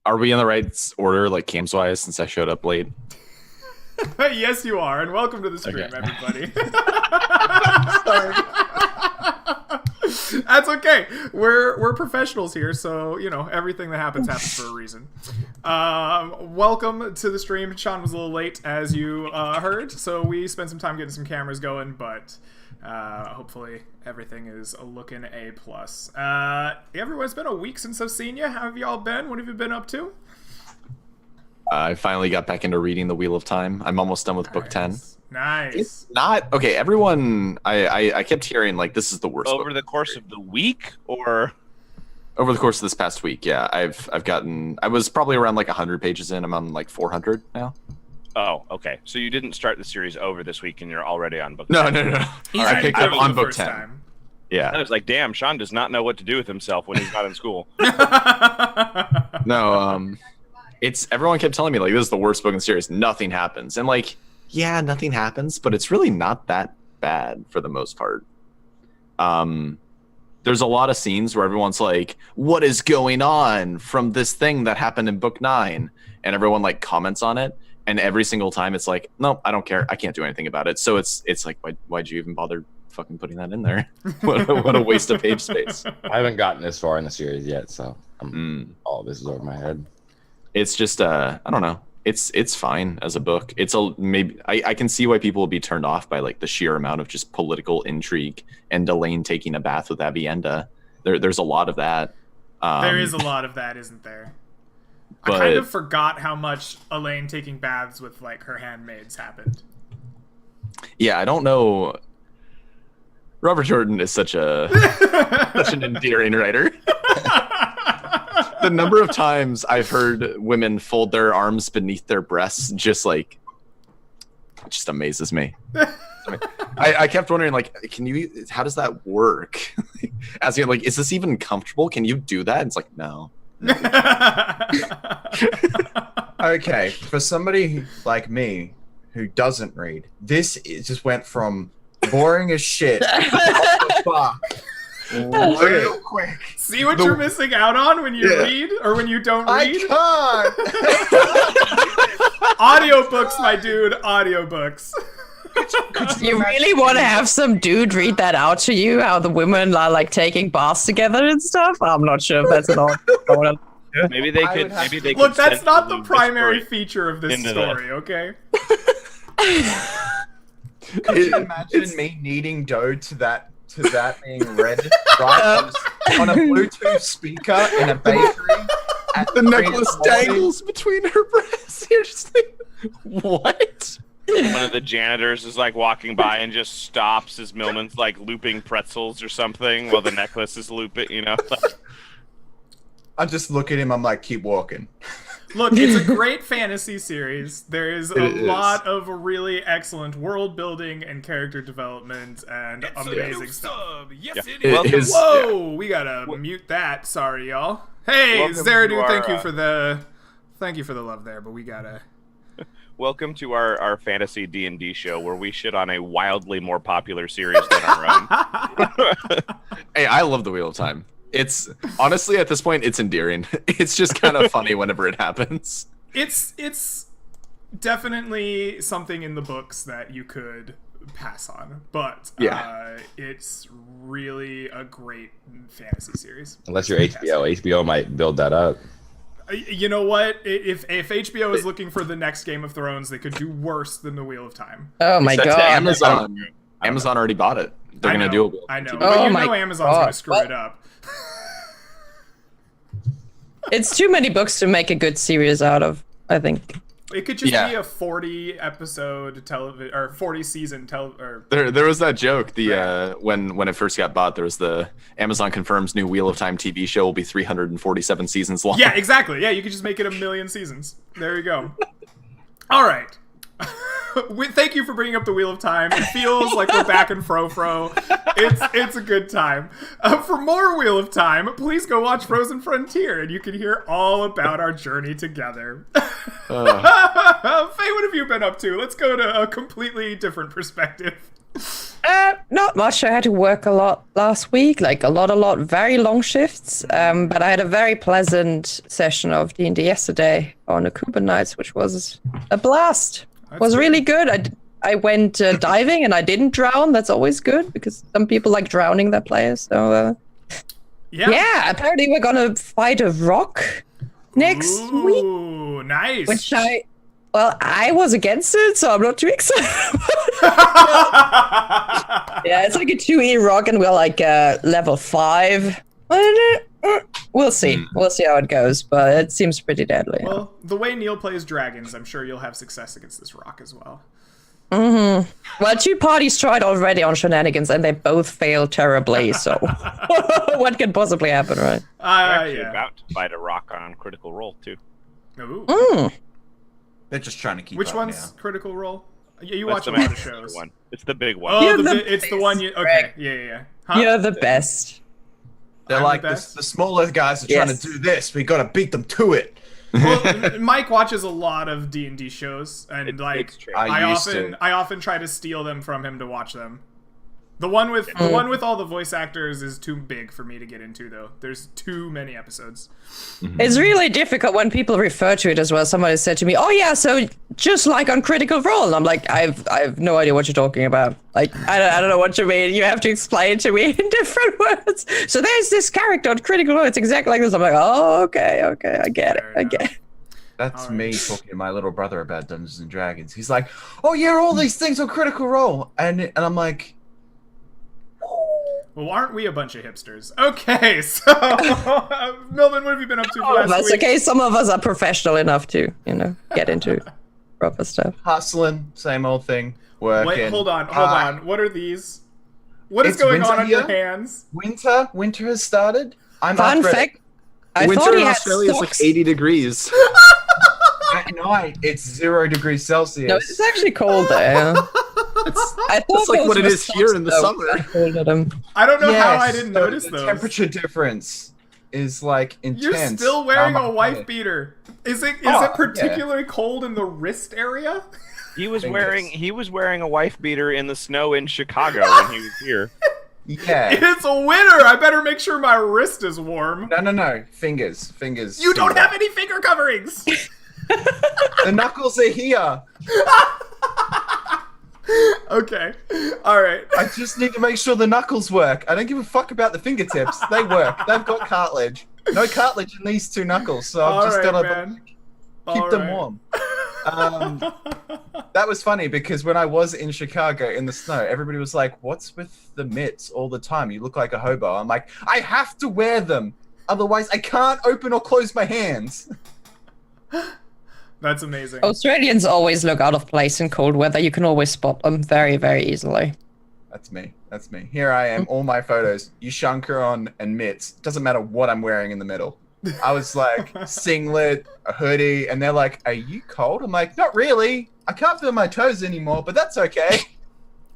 Are we in the right order, like games-wise, since I showed up late? Yes, you are, and welcome to the stream, everybody. Sorry. That's okay. We're professionals here, so you know everything that happens for a reason. Welcome to the stream. Sean was a little late, as you heard, so we spent some time getting some cameras going, but hopefully everything is looking A+. Everyone, it's been a week since I've seen you. How have y'all been? What have you been up to? I finally got back into reading The Wheel of Time. I'm almost done with book 10. Nice. It's not okay. Everyone, I kept hearing like this is the worst. Over the course of the week, or over the course of this past week, yeah. I've gotten. I was probably around like 100 pages in. I'm on like 400 now. Oh, okay. So you didn't start the series over this week, and you're already on book. No. I picked up on book 10. Time. Yeah. I was like, damn, Sean does not know what to do with himself when he's not in school. No. It's everyone kept telling me like this is the worst book in the series. Nothing happens, and like, yeah, nothing happens, but it's really not that bad for the most part. There's a lot of scenes where everyone's like, "What is going on from this thing that happened in book 9?" and everyone like comments on it, and every single time it's like, "No, I don't care. I can't do anything about it." So it's like, why'd you even bother fucking putting that in there? what a waste of page space. I haven't gotten this far in the series yet, so all this is over my head. It's just I don't know. It's fine as a book. It's a maybe I can see why people will be turned off by like the sheer amount of just political intrigue and Elaine taking a bath with Avienda. There's a lot of that. There is a lot of that, isn't there? But, I kind of forgot how much Elaine taking baths with like her handmaids happened. Yeah, I don't know. Robert Jordan is such an endearing writer. The number of times I've heard women fold their arms beneath their breasts just amazes me. I kept wondering, like, how does that work? Asking, like, is this even comfortable? Can you do that? And it's like, no. Okay, for somebody like me who doesn't read, just went from boring as shit. Fuck. Real quick. See what you're missing out on when you read or when you don't read? I can't. Audiobooks, my dude. Audiobooks. You really want to have some dude read that out to you? How the women are like taking baths together and stuff? I'm not sure if that's at all. Maybe they could. Maybe they could. Look, that's not the primary feature of this story, okay? Could you imagine me needing dough to that being read right on a Bluetooth speaker in a bakery? The necklace dangles between her breasts. You're just like, what? One of the janitors is like walking by and just stops as Millman's like looping pretzels or something while the necklace is looping, you know? I just look at him, I'm like, keep walking. Look, it's a great fantasy series. There is a lot of really excellent world building and character development and amazing stuff. Yes, it is. Whoa, we gotta mute that. Sorry, y'all. Hey, Zeradu, thank you for the love there, but we gotta. Welcome to our fantasy D&D show where we shit on a wildly more popular series than our own. Hey, I love The Wheel of Time. It's honestly at this point it's endearing. It's just kind of funny whenever it happens. It's definitely something in the books that you could pass on, but it's really a great fantasy series. Unless you're HBO might build that up. You know what? If HBO is looking for the next Game of Thrones, they could do worse than The Wheel of Time. Oh my god! Amazon already bought it. They're gonna do it. I know. But you know Amazon's gonna screw it up. It's too many books to make a good series out of, I think. It could just be a 40-episode television or 40-season There was that joke. When it first got bought, there was the Amazon confirms new Wheel of Time TV show will be 347 seasons long. Yeah, exactly. Yeah, you could just make it 1,000,000 seasons. There you go. All right. Thank you for bringing up the Wheel of Time. It feels like we're back in Fro. It's a good time. For more Wheel of Time, please go watch Frozen Frontier, and you can hear all about our journey together. Faye, what have you been up to? Let's go to a completely different perspective. Not much. I had to work a lot last week, like a lot, very long shifts. But I had a very pleasant session of D&D yesterday on the Cuban nights, which was a blast. Was really good. I went diving and I didn't drown. That's always good because some people like drowning their players. So yeah, apparently we're gonna fight a rock next week. Ooh, nice. Which I was against it, so I'm not too excited. Yeah, it's like a 2E rock, and we're like level 5. We'll see. We'll see how it goes, but it seems pretty deadly. Well, the way Neil plays dragons, I'm sure you'll have success against this rock as well. Well, 2 parties tried already on shenanigans, and they both failed terribly. So, what could possibly happen, right? We're actually about to fight a rock on Critical Role too. Ooh. They're just trying to keep Which up one's now. Critical Role? Yeah, you That's watch a the lot of master shows. one. It's the big one. Oh, You're it's the one you. Okay, Greg. yeah. Huh? You're the best. They're I'm like, the best? the smaller guys are trying Yes. to do this. We gotta beat them to it. Well, Mike watches a lot of D&D shows, and It's true. I used to. I often try to steal them from him to watch them. The one with all the voice actors is too big for me to get into, though. There's too many episodes. It's really difficult when people refer to it as well. Somebody said to me, "Oh yeah, so just like on Critical Role," and I'm like, "I've no idea what you're talking about. Like, I don't know what you mean. You have to explain it to me in different words." So there's this character on Critical Role. It's exactly like this. I'm like, "Oh, okay, I get it. Fair I enough. get it." That's me talking to my little brother about Dungeons and Dragons. He's like, "Oh yeah, all these things on Critical Role," and I'm like, Well, aren't we a bunch of hipsters? Okay, so Millman, what have you been up to for last That's week? okay. Some of us are professional enough to, get into proper stuff. hustling, same old thing, working. Wait, hold on. What are these? What is It's going winter on your here. hands? Winter has started. I'm Fun athletic. fact: I Winter thought he in had Australia is like socks. 80 degrees. At night, it's 0 degrees Celsius. No, it's actually cold there. I thought That's like those what it were is here in the socks, summer. though. I folded them. I don't know how Yes, I didn't so notice the those. temperature difference is like intense. You're still wearing I'm a wife athletic. beater. Is it Oh, it particularly cold in the wrist area? He was Fingers. wearing a wife beater in the snow in Chicago when he was here. Yeah. It's a winter. I better make sure my wrist is warm. No. Fingers. You don't have any finger coverings. The knuckles are here. Okay. All right. I just need to make sure the knuckles work. I don't give a fuck about the fingertips. They work. They've got cartilage. No cartilage in these 2 knuckles, so I've All just right, got to man. keep All them right. warm. That was funny because when I was in Chicago in the snow, everybody was like, "What's with the mitts all the time? You look like a hobo." I'm like, I have to wear them, otherwise I can't open or close my hands. That's amazing. Australians always look out of place in cold weather. You can always spot them very, very easily. That's me. Here I am, all my photos. Ushanka on and mitts. Doesn't matter what I'm wearing in the middle. I was like singlet, a hoodie, and they're like, "Are you cold?" I'm like, "Not really. I can't feel my toes anymore, but that's okay."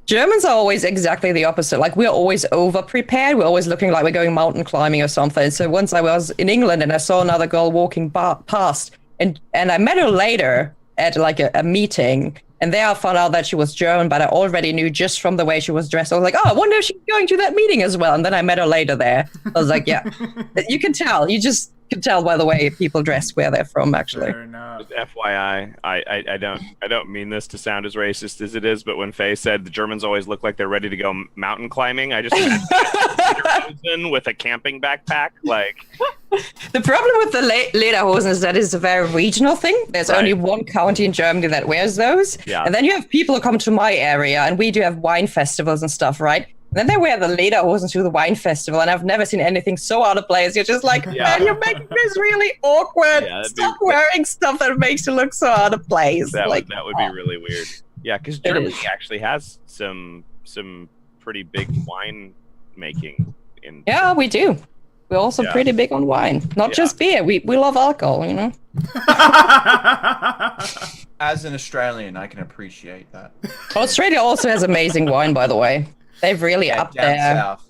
Germans are always exactly the opposite. Like, we're always over-prepared. We're always looking like we're going mountain climbing or something. So once I was in England and I saw another girl walking past, and I met her later at like a meeting, and there I found out that she was German, but I already knew just from the way she was dressed. I was like, "Oh, I wonder if she's going to that meeting as well." And then I met her later there. I was like, "Yeah, you can tell. You just can tell by the way people dress where they're from, actually." Fair enough. Just FYI, I don't mean this to sound as racist as it is, but when Faye said the Germans always look like they're ready to go mountain climbing, I just imagined with a camping backpack, like. The problem with the lederhosen is that it's a very regional thing. There's Right. only one county in Germany that wears those. Yeah. And then you have people who come to my area, and we do have wine festivals and stuff, right? Then they wear the lederhosen to the wine festival, and I've never seen anything so out of place. You're just like, Yeah. "Man, you're making this really awkward. Yeah, that'd Stop be- wearing stuff that makes you look so out of place." That like, would be really weird. Yeah, because It Germany is. actually has some pretty big wine making in. yeah, we do. We're also Yeah. pretty big on wine, not Yeah. just beer. We love alcohol, you know. As an Australian, I can appreciate that. Australia also has amazing wine, by the way. They've really Yeah, up down there. south.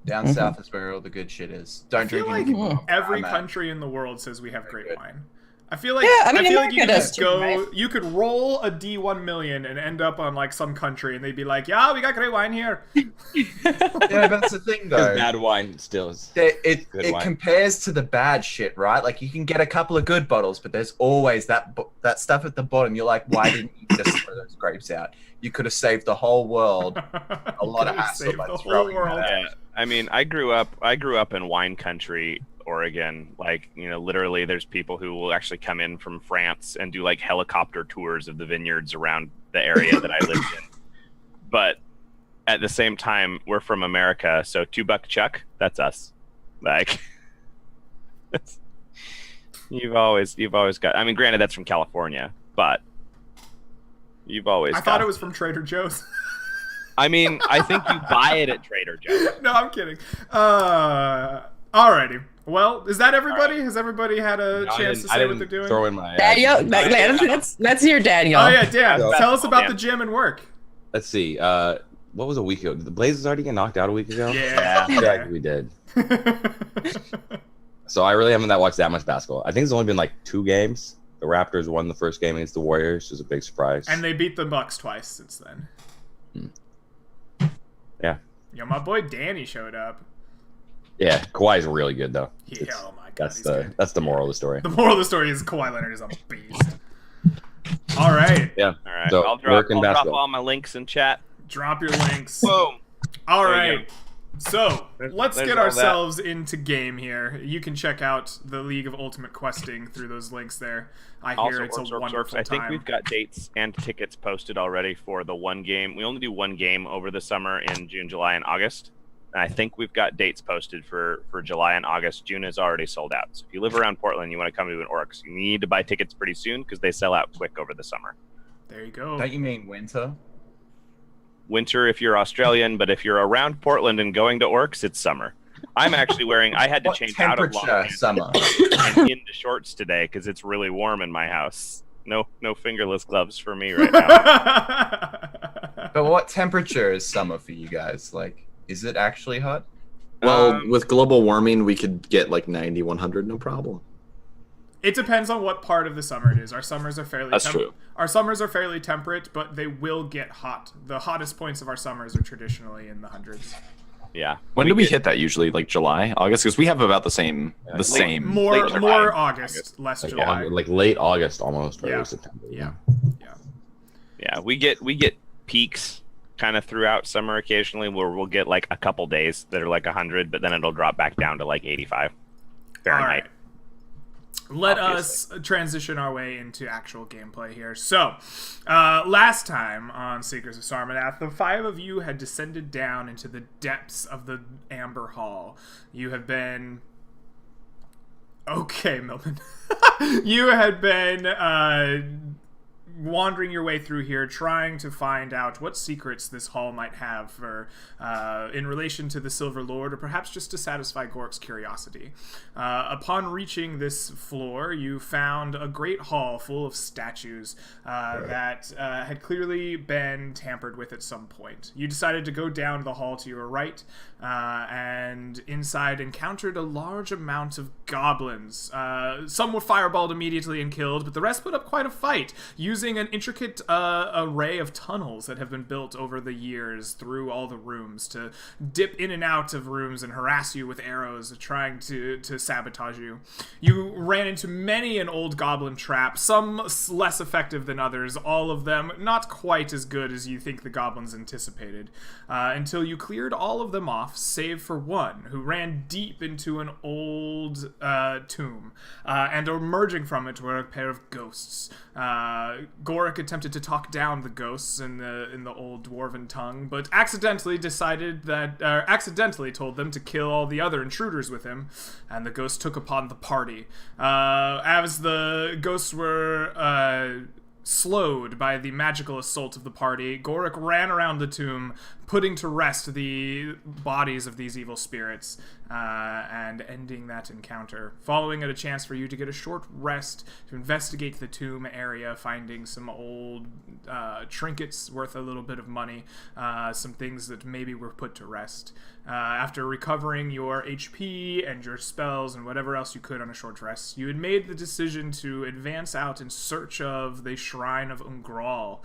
Down Mhm. south is where all the good shit is. Don't I feel drink like anything. every I'm out. country in the world says we have great good. wine. I feel like Yeah, I mean, feel like you America could does just too, go. right? You could roll a D1 million and end up on like some country, and they'd be like, "Yeah, we got great wine here." Yeah, but that's the thing Because though. bad wine still is. It Good wine. compares to the bad shit, right? Like you can get a couple of good bottles, but there's always that stuff at the bottom. You're like, why didn't you just throw those grapes out? You could have saved the whole world a lot of Could've hassle saved by the whole throwing world. that out. Yeah, I mean, I grew up in wine country, Oregon. Like, literally, there's people who will actually come in from France and do like helicopter tours of the vineyards around the area that I lived in. But at the same time, we're from America, so $2 Chuck, that's us. Like, you've always got. I mean, granted, that's from California, but you've always. I thought it was from Trader Joe's. I mean, I think you buy it at Trader Joe's. No, I'm kidding. Alrighty. Well, is that everybody? Has everybody had a chance to say what they're doing? Throw in my. Daniel, let's hear Daniel. Oh yeah, Dan. So- Tell us about Dan. the gym and work. Let's see. What was a week ago? Did the Blazers already get knocked out a week ago? Yeah. I feel like we did. So I really haven't watched that much basketball. I think it's only been like 2 games. The Raptors won the first game against the Warriors, which was a big surprise. And they beat the Bucks twice since then. Yeah. Yo, my boy Danny showed up. Yeah, Kawhi's really good though. Yeah, It's- oh my god, That's he's the good. that's the moral of the story. The moral of the story is Kawhi Leonard is a beast. All right, Yeah. All right, So, I'll work drop and basketball. all my links in chat. drop your links. Boom. All There you right. So let's there's get all that. ourselves into game here. You can check out the League of Ultimate Questing through those links there. I hear Also, it's a Orcs, wonderful I think time. we've got dates and tickets posted already for the one game. We only do one game over the summer in June, July, and August. And I think we've got dates posted for July and August. June is already sold out. So if you live around Portland, you want to come to an Orcs, you need to buy tickets pretty soon because they sell out quick over the summer. There you go. Don't you mean winter? Winter if you're Australian, but if you're around Portland and going to Orcs, it's summer. I'm actually wearing. I had to What change out of long temperature pants summer? and into shorts today because it's really warm in my house. No fingerless gloves for me right now. But what temperature is summer for you guys? Like, is it actually hot? Well, with global warming, we could get like 90, 100, no problem. It depends on what part of the summer it is. Our summers are fairly That's true. Our summers are fairly temperate, but they will get hot. The hottest points of our summers are traditionally in the hundreds. Yeah. When do we hit that usually? Like July, August? Because we have about the same. More late July. August, less Like, July. like late August almost, or Yeah. early September. Yeah. Yeah, we get peaks kind of throughout summer occasionally where we'll get like a couple days that are like 100, but then it'll drop back down to like 85 Fahrenheit. All right. Let Obviously. us transition our way into actual gameplay here. So, last time on Seekers of Sarmanath, the 5 of you had descended down into the depths of the Amber Hall. You have been... Okay, Millman. You had been wandering your way through here, trying to find out what secrets this hall might have for in relation to the Silver Lord, or perhaps just to satisfy Gork's curiosity. Upon reaching this floor, you found a great hall full of statues that had clearly been tampered with at some point. You decided to go down the hall to your right, and inside encountered a large amount of goblins. Some were fireballed immediately and killed, but the rest put up quite a fight, using an intricate array of tunnels that have been built over the years through all the rooms to dip in and out of rooms and harass you with arrows, trying to sabotage you. You ran into many an old goblin trap, some less effective than others, all of them not quite as good as you think the goblins anticipated, until you cleared all of them off, save for one, who ran deep into an old tomb, and emerging from it were a pair of ghosts. Gorik attempted to talk down the ghosts in the old dwarven tongue, but accidentally told them to kill all the other intruders with him, and the ghosts took upon the party. As the ghosts were slowed by the magical assault of the party, Gorik ran around the tomb, putting to rest the bodies of these evil spirits and ending that encounter, following it a chance for you to get a short rest to investigate the tomb area, finding some old trinkets worth a little bit of money, some things that maybe were put to rest. After recovering your HP and your spells and whatever else you could on a short rest, you had made the decision to advance out in search of the Shrine of Ungral,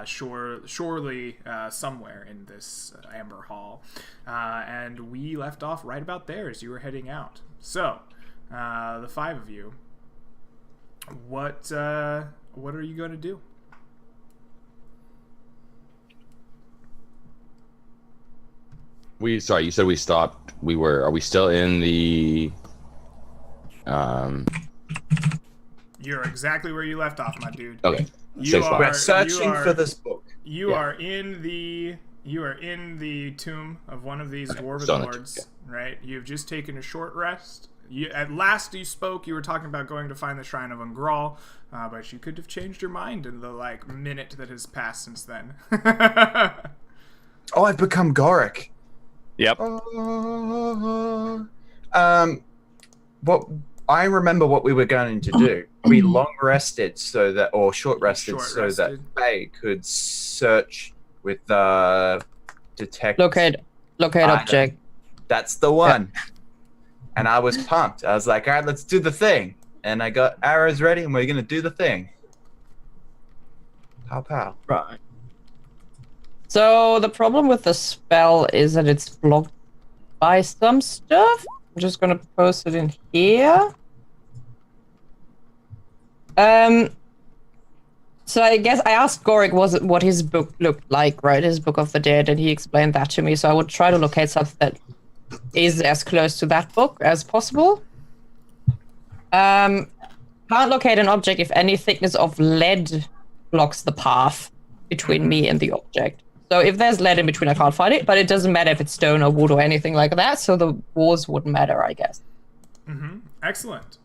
surely somewhere in this Amber Hall. And we left off right about there as you were heading out. So, the 5 of you, what are you going to do? Sorry, you said we stopped. Are we still in the You're exactly where you left off, my dude. Okay. We're searching for this book. You are in the tomb of one of these dwarven still in the lords, tomb, right? You've just taken a short rest. At last you spoke, you were talking about going to find the Shrine of Ungral, but you could have changed your mind in the minute that has passed since then. Oh, I've become Goric. Yep. What I remember what we were going to do. We long rested or short rested so that Faye could search with detect. Locate object. That's the one. And I was pumped. I was like, all right, let's do the thing. And I got arrows ready, and we're gonna do the thing. Pow. Right. So the problem with the spell is that it's blocked by some stuff. I'm just gonna post it in here. So I guess I asked Goric what his book looked like, right? His Book of the Dead, and he explained that to me. So I would try to locate something that is as close to that book as possible. Can't locate an object if any thickness of lead blocks the path between me and the object. So if there's lead in between, I can't find it, but it doesn't matter if it's stone or wood or anything like that, so the walls wouldn't matter, I guess. Excellent.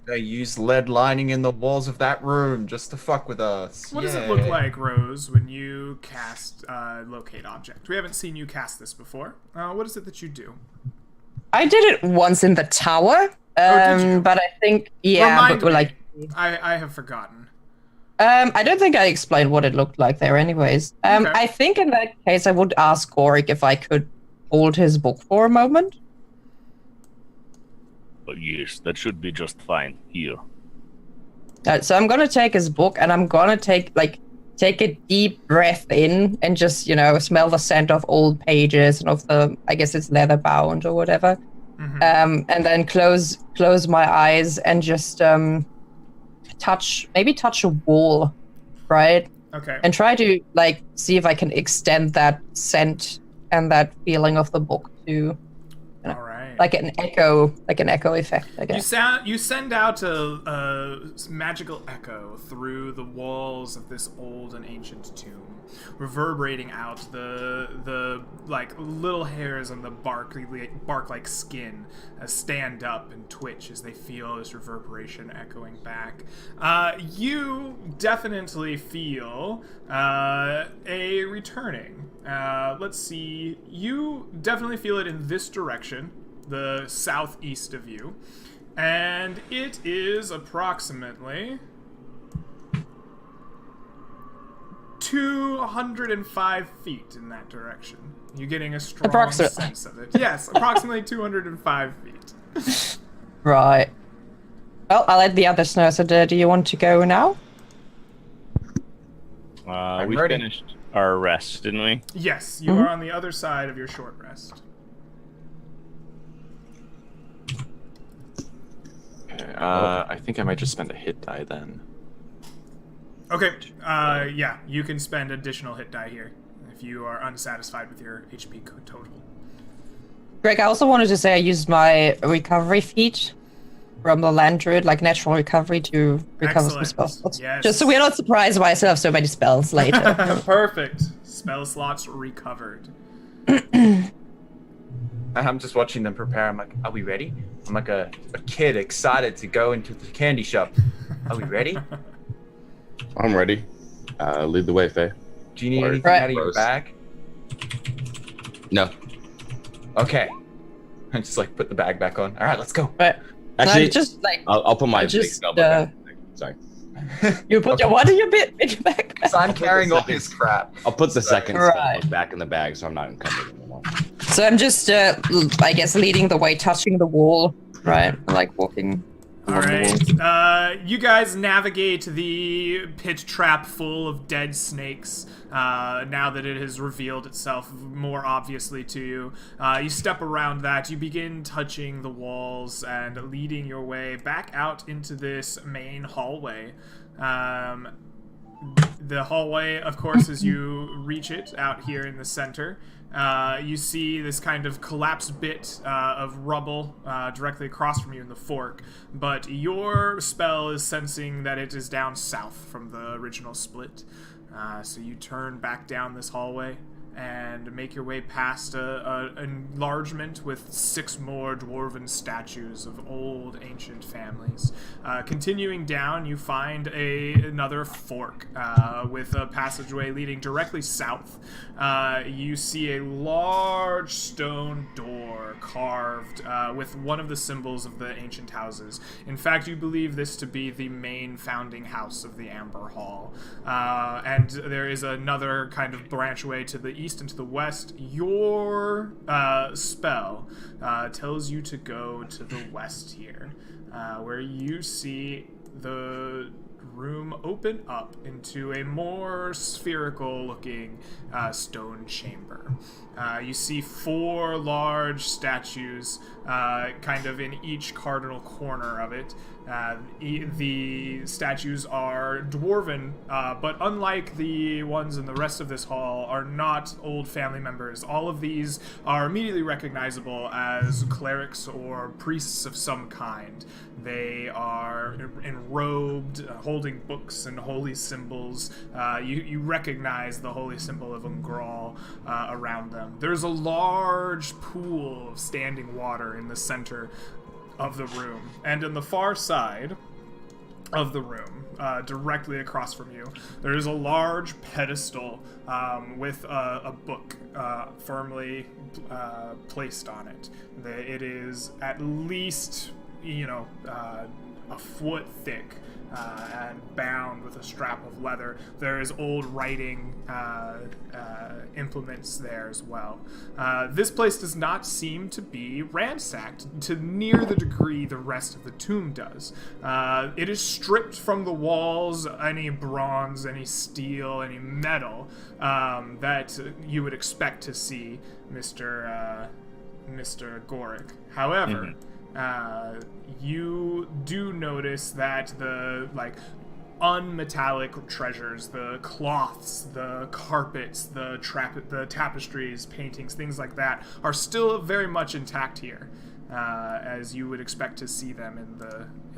They use lead lining in the walls of that room just to fuck with us. What does it look like, Rose, when you cast Locate Object? We haven't seen you cast this before. What is it that you do? I did it once in the tower, did you? but I think, Remind but me. I have forgotten. I don't think I explained what it looked like there anyways. Okay. I think in that case I would ask Goric if I could hold his book for a moment. Yes, that should be just fine. Here. So I'm gonna take his book and I'm gonna take a deep breath in and just, smell the scent of old pages and of the, I guess it's leather bound or whatever. And then close my eyes and just touch a wall, right? Okay. And try to see if I can extend that scent and that feeling of the book to All right. like an echo effect, I guess. You send out a magical echo through the walls of this old and ancient tomb, reverberating out the little hairs on the bark-like skin stand up and twitch as they feel this reverberation echoing back. You definitely feel a returning. Let's see. You definitely feel it in this direction, the southeast of you, and it is approximately 205 feet in that direction. You're getting a strong sense of it. Yes, approximately 205 feet. Right. Well, I'll let the others know. So do you want to go now? We ready. finished our rest, didn't we? Yes, you are on the other side of your short rest. I think I might just spend a hit die then. Okay, yeah, you can spend additional hit die here if you are unsatisfied with your HP total. Greg, I also wanted to say I used my recovery feat from the land druid, natural recovery, to recover some Excellent. spell slots. Yes. Just so we're not surprised why I still have so many spells later. Perfect. Spell slots recovered. I'm just watching them prepare. I'm like, are we ready? I'm like a kid excited to go into the candy shop. Are we ready? I'm ready. Lead the way, Faye. Do you need Or- anything Right. out of your Gross. bag? Okay. I just like put the bag back on. All right, let's go. Right. Actually, No, just like I'll put my just, big spell book back. Sorry. you put your what in your bit in your backpack. So I'm I'll put carrying the all second- his crap. I'll put the second spell Right. book back in the bag so I'm not encumbered anymore. So I'm just, I guess, leading the way, touching the wall, right? Like walking. All along the wall. right. You guys navigate the pit trap full of dead snakes. Now that it has revealed itself more obviously to you, you step around that. You begin touching the walls and leading your way back out into this main hallway. The hallway, of course, as you reach it out here in the center, you see this kind of collapsed bit of rubble directly across from you in the fork, but your spell is sensing that it is down south from the original split. So you turn back down this hallway and make your way past an enlargement with 6 more dwarven statues of old ancient families. Continuing down, you find another fork with a passageway leading directly south. You see a large stone door carved with one of the symbols of the ancient houses. In fact, you believe this to be the main founding house of the Amber Hall. And there is another kind of branchway to the east and to the west. Your spell tells you to go to the west here, where you see the room open up into a more spherical looking stone chamber. You see 4 large statues kind of in each cardinal corner of it. The statues are dwarven, but unlike the ones in the rest of this hall, are not old family members. All of these are immediately recognizable as clerics or priests of some kind. They are enrobed, holding books and holy symbols. You recognize the holy symbol of Ungral around them. There's a large pool of standing water in the center of the room, and on the far side of the room, directly across from you, there is a large pedestal with a book firmly placed on it. It is at least, a foot thick and bound with a strap of leather. There is old writing implements there as well. This place does not seem to be ransacked to near the degree the rest of the tomb does. It is stripped from the walls any bronze, any steel, any metal that you would expect to see, Mr. Gorick. However, you do notice that the unmetallic treasures, the cloths, the carpets, the tapestries, paintings, things like that, are still very much intact here, as you would expect to see them in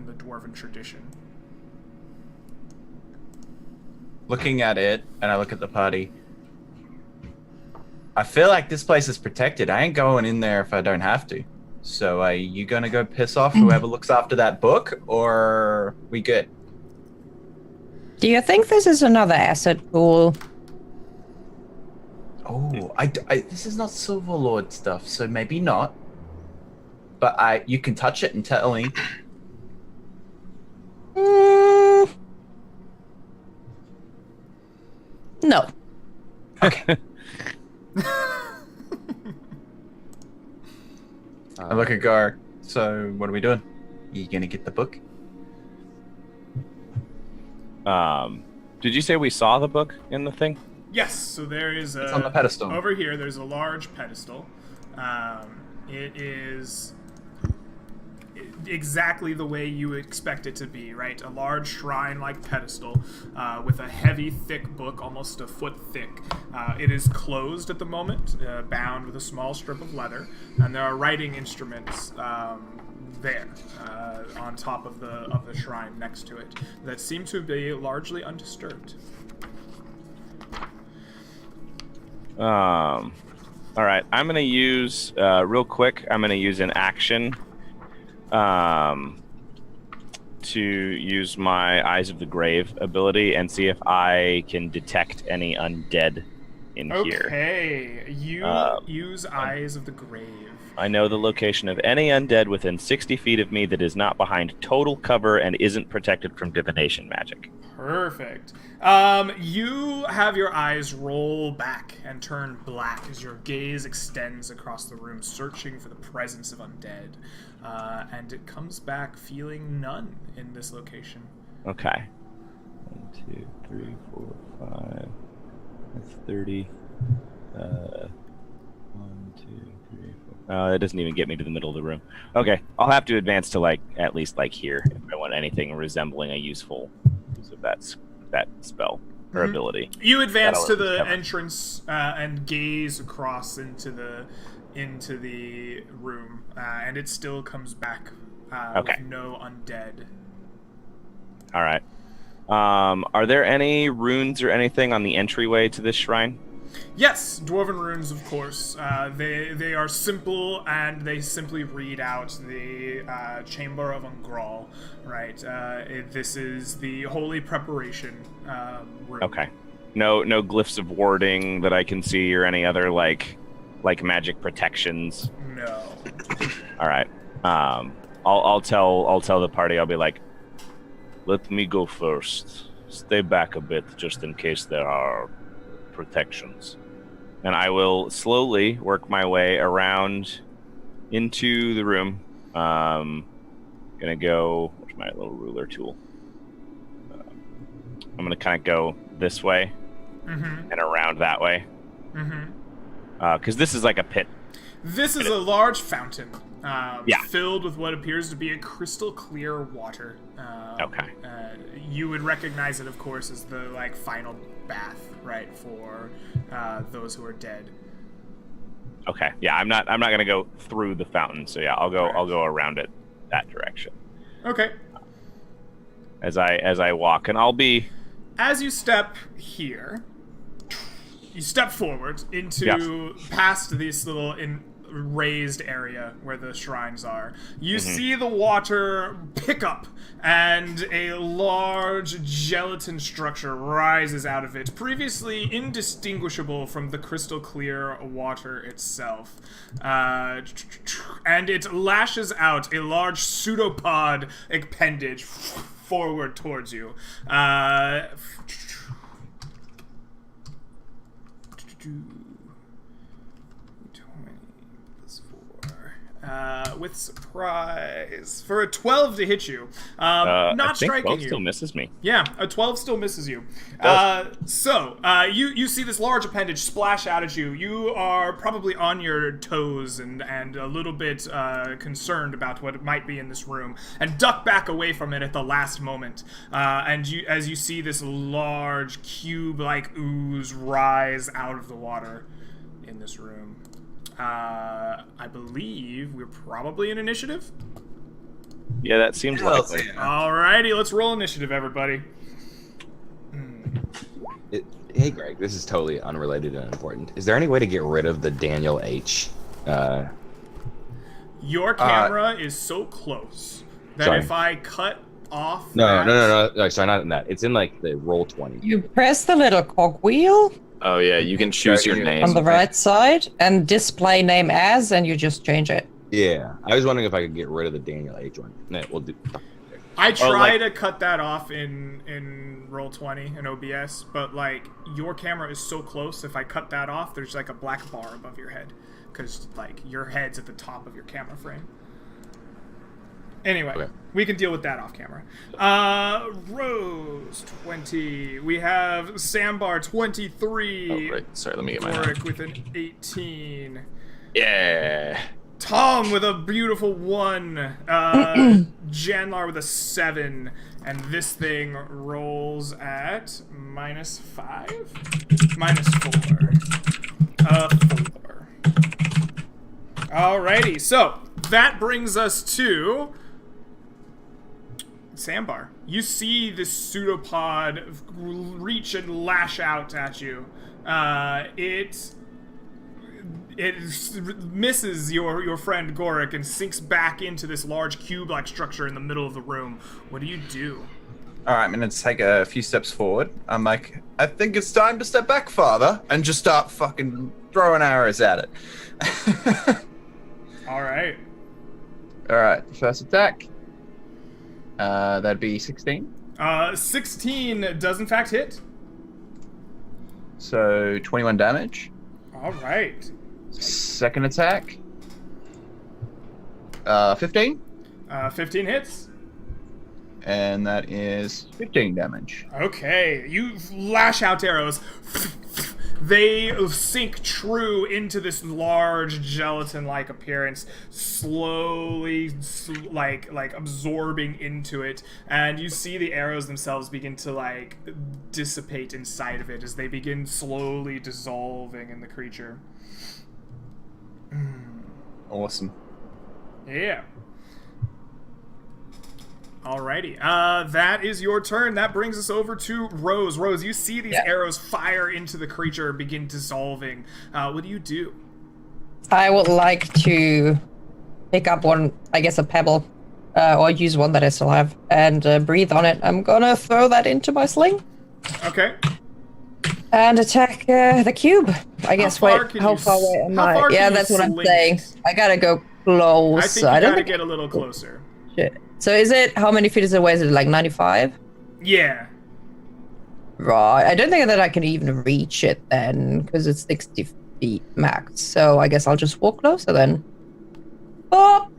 the dwarven tradition. Looking at it, and I look at the party. I feel like this place is protected. I ain't going in there if I don't have to. So are you gonna go piss off whoever looks after that book, or we good? Do you think this is another acid pool? Oh, this is not Silver Lord stuff, so maybe not. But you can touch it and tell me. No. Okay. I look at Gar. So what are we doing? You gonna get the book? Did you say we saw the book in the thing? Yes, so there is It's on the pedestal. over here. There's a large pedestal. It is exactly the way you would expect it to be, right? A large shrine-like pedestal with a heavy, thick book, almost a foot thick. It is closed at the moment, bound with a small strip of leather, and there are writing instruments there on top of the shrine next to it that seem to be largely undisturbed. All right, I'm gonna use real quick. I'm gonna use an action to use my Eyes of the Grave ability and see if I can detect any undead in here. Okay, you use Eyes of the Grave. I know the location of any undead within 60 feet of me that is not behind total cover and isn't protected from divination magic. Perfect. You have your eyes roll back and turn black as your gaze extends across the room, searching for the presence of undead. And it comes back feeling none in this location. Okay. 1, 2, 3, 4, 5. That's 30. 1, 2, 3, 4. It doesn't even get me to the middle of the room. Okay, I'll have to advance to at least here if I want anything resembling a useful use of that spell or ability. You advance to the cover. entrance and gaze across into the room, and it still comes back Okay. with no undead. All right. Are there any runes or anything on the entryway to this shrine? Yes, dwarven runes, of course. They are simple, and they simply read out the Chamber of Ungral, right? This is the holy preparation room. Okay. No glyphs of warding that I can see or any other like magic protections. No. All right. I'll tell the party. I'll be like, let me go first. Stay back a bit just in case there are protections. And I will slowly work my way around into the room. Gonna go. Where's my little ruler tool? I'm gonna kind of go this way and around that way. Because this is like a pit. This is a large fountain Yeah. filled with what appears to be a crystal clear water. Okay. You would recognize it, of course, as the final bath, right, for those who are dead. Okay. Yeah, I'm not gonna go through the fountain. So yeah, I'll go around it that direction. Okay. As I walk, and I'll be. As you step here, you step forward into past this little raised area where the shrines are. You see the water pick up, and a large gelatin structure rises out of it, previously indistinguishable from the crystal clear water itself. And it lashes out a large pseudopod appendage forward towards you. With surprise for a 12 to hit you, not I think striking 12 you. still misses me. Yeah, a 12 still misses you. So you see this large appendage splash out at you. You are probably on your toes and a little bit concerned about what it might be in this room, and duck back away from it at the last moment. And as you see this large cube-like ooze rise out of the water in this room. I believe we're probably in initiative. Yeah, that seems likely. Alrighty, let's roll initiative, everybody. Hey, Greg, this is totally unrelated and important. Is there any way to get rid of the Daniel H? Your camera is so close that Sorry. if I cut off No, sorry, not in that. It's in the roll 20. You press the little cogwheel Oh yeah, you can choose your name. on the right side and display name as, and you just change it. Yeah, I was wondering if I could get rid of the Daniel H one. No, we'll do. I try to cut that off in Roll20 in OBS, but your camera is so close. If I cut that off, there's a black bar above your head because your head's at the top of your camera frame. Anyway, we can deal with that off camera. Rose 20. We have Sambar 23. Oh, right. Sorry, let me get my Warwick with an 18. Yeah. Tom with a beautiful 1. Janlar with a 7. And this thing rolls at -5? -4. 4. Alrighty, so that brings us to Sambar. You see this pseudopod it misses your friend Gorik and sinks back into this large cube-like structure in the middle of the room. What do you do? All right, I'm gonna take a few steps forward. I'm like, I think it's time to step back, Father, and just start fucking throwing arrows at it. All right. All right, first attack. That'd be 16. 16 does in fact hit. So 21 damage. All right. Second attack. 15. 15 hits. And that is 15 damage. Okay, you lash out arrows. They sink true into this large gelatin-like appearance, slowly, like absorbing into it, and you see the arrows themselves begin to like dissipate inside of it as they begin slowly dissolving in the creature. Awesome. Yeah. Alrighty, that is your turn. That brings us over to Rose. Rose, you see these arrows fire into the creature, begin dissolving. What do you do? I would like to pick up one, I guess a pebble, or use one that I still have, and breathe on it. I'm gonna throw that into my sling. Okay. And attack the cube. I guess. How far away am I? can Yeah, you that's what I'm sling saying. it? I gotta go close. I think you gotta get a little closer. Shit. So is it, how many feet is it away? Is it like 95? Yeah. Right. I don't think that I can even reach it then, because it's 60 feet max. So I guess I'll just walk closer then. Oh!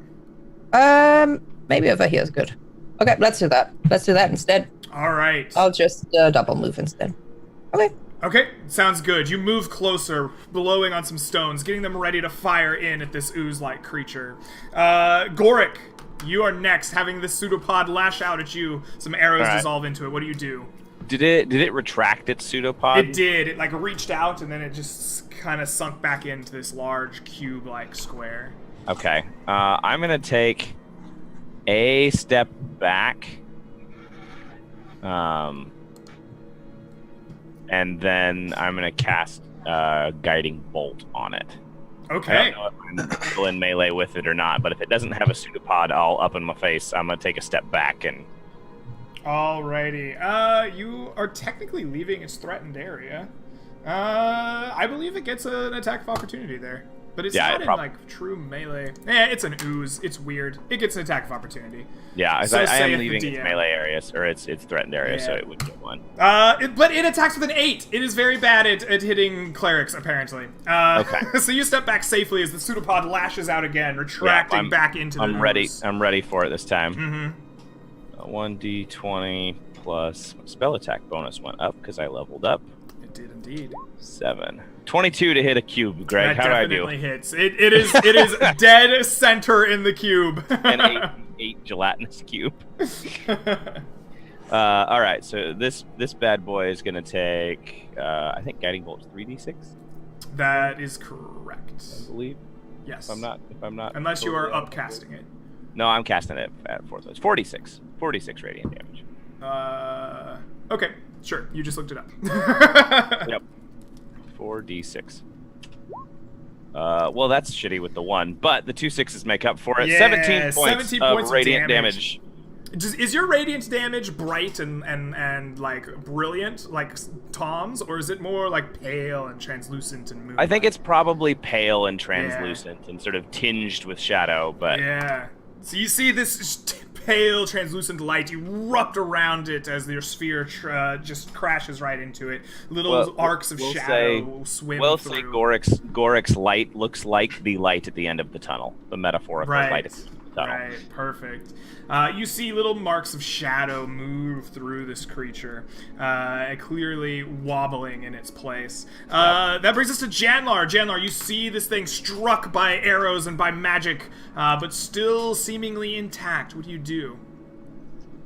Maybe over here is good. Okay, let's do that. Let's do that instead. Alright. I'll just double move instead. Okay. Okay, sounds good. You move closer, blowing on some stones, getting them ready to fire in at this ooze-like creature. Gorik, you are next, having this pseudopod lash out at you. Some arrows dissolve into it. What do you do? Did it retract its pseudopod? It did. It like reached out and then it just kind of sunk back into this large cube-like square. Okay. I'm gonna take a step back. And then I'm gonna cast Guiding Bolt on it. Okay. I don't know if I'm still in melee with it or not, but if it doesn't have a pseudopod all up in my face, I'm gonna take a step back and. Alrighty. You are technically leaving its threatened area. I believe it gets an attack of opportunity there. But it's not in, like, true melee. It's an ooze. It's weird. It gets an attack of opportunity. Yeah, So I saith am the leaving its DM. melee areas, or its threatened area, so it would get one. But it attacks with an 8. It is very bad at hitting clerics, apparently. Okay. So you step back safely as the pseudopod lashes out again, retracting back into the ooze. I'm ready for it this time. Mm-hmm. 1d20 plus spell attack bonus went up because I leveled up. It did indeed. 7. 22 to hit a cube, Greg. That How do I do? definitely hits. It is dead center in the cube. An 8 gelatinous cube. All right, so this bad boy is gonna take I think Guiding Bolt's 3d6. That is correct. I believe. Yes. If I'm not. Unless you are totally upcasting it. No, I'm casting it at 4th. It's 46. 46 radiant damage. Okay, sure. You just looked it up. Yep. 4d6. Well, that's shitty with the 1, but the 2 6s make up for it. Yeah, 17 points 17 of points of radiant damage. damage. Is your radiant damage bright and like brilliant like Tom's, or is it more like pale and translucent and moonlight? I think it's probably pale and translucent and sort of tinged with shadow, but yeah. So you see this pale, translucent light erupt around it as your sphere just crashes right into it. Little arcs of shadow swim through. We'll say Gorik's light looks like the light at the end of the tunnel, the metaphorical light at the end of the tunnel. Right, perfect. You see little marks of shadow move through this creature, clearly wobbling in its place. That brings us to Janlar. Janlar, you see this thing struck by arrows and by magic, but still seemingly intact. What do you do?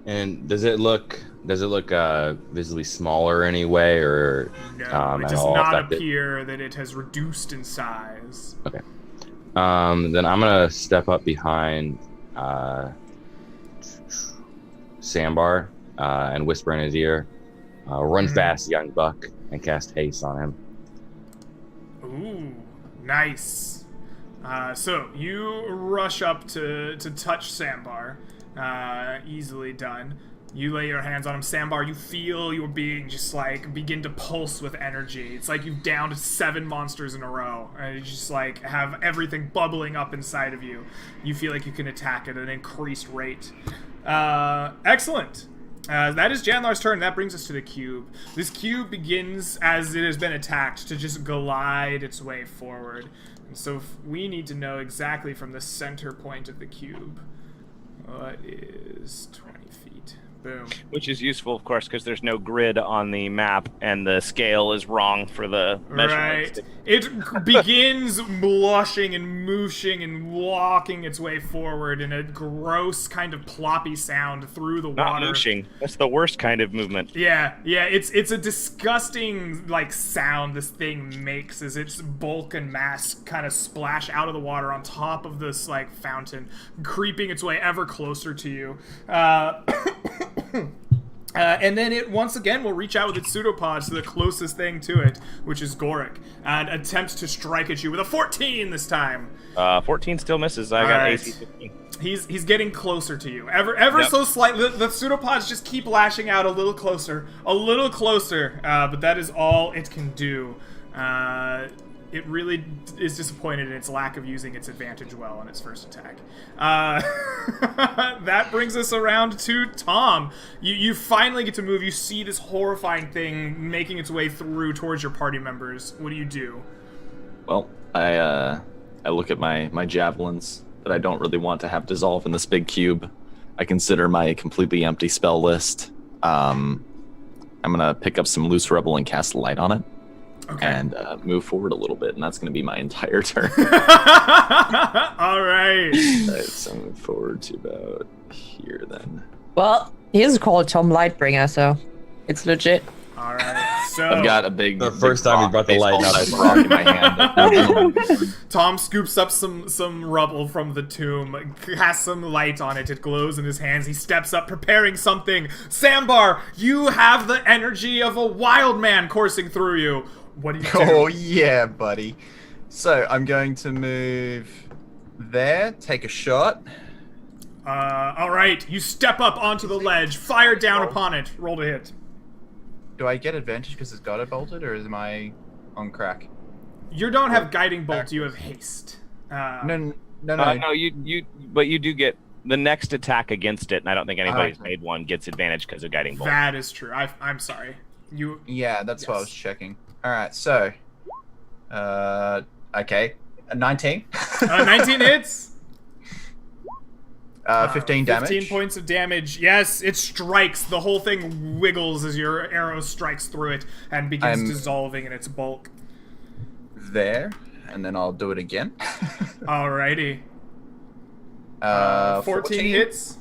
And does it look visibly smaller anyway, or No, at it does all not affected? appear that it has reduced in size. Okay. Then I'm gonna step up behind Sambar and whisper in his ear, "Run fast, young buck," and cast haste on him. Ooh, Nice. So you rush up to touch Sambar. Easily done. You lay your hands on him. Sambar, you feel your being just like begin to pulse with energy. It's like you've downed 7 monsters in a row. And you just like have everything bubbling up inside of you. You feel like you can attack at an increased rate. Excellent. That is Janlar's turn. That brings us to the cube. This cube begins, as it has been attacked, to just glide its way forward. And so we need to know exactly from the center point of the cube. What is 20 feet? Boom. Which is useful, of course, because there's no grid on the map, and the scale is wrong for the measurements. Right. It begins blushing and mooshing and walking its way forward in a gross kind of ploppy sound through the Not water. mooshing. That's the worst kind of movement. Yeah, it's a disgusting like sound this thing makes as its bulk and mass kind of splash out of the water on top of this like fountain, creeping its way ever closer to you. And then it once again will reach out with its pseudopods to the closest thing to it, which is Goric, and attempts to strike at you with a 14 this time. 14 still misses. I got Alright. AC 15. He's getting closer to you, ever so slightly. The pseudopods just keep lashing out a little closer, but that is all it can do. It really is disappointed in its lack of using its advantage well on its first attack. That brings us around to Tom. You finally get to move. You see this horrifying thing making its way through towards your party members. What do you do? Well, I look at my javelins that I don't really want to have dissolve in this big cube. I consider my completely empty spell list. I'm gonna pick up some loose rebel and cast light on it. Okay. And move forward a little bit, and that's going to be my entire turn. All right. Alright, so move forward to about here then. Well, he is called Tom Lightbringer, so it's legit. All right. So I've got a big. The big first time he rock, brought the light, baseball-sized now- rock in my hand. Tom scoops up some rubble from the tomb, casts some light on it. It glows in his hands. He steps up, preparing something. Sambar, you have the energy of a wild man coursing through you. What do you do? Oh yeah, buddy. So I'm going to move there, take a shot. All right. You step up onto the ledge, fire down upon it. Roll to hit. Do I get advantage because it's got it bolted, or am I on crack? You don't have guiding bolt. You have haste. No. No, but you do get the next attack against it, and I don't think anybody's Okay. made one gets advantage because of guiding bolt. That is true. I'm sorry. You. Yeah, that's what I Yes. was checking. All right, so, okay, 19. 19 hits. 15 damage. 15 points of damage. Yes, it strikes. The whole thing wiggles as your arrow strikes through it and begins I'm- dissolving in its bulk. There, and then I'll do it again. Alrighty. 14 hits.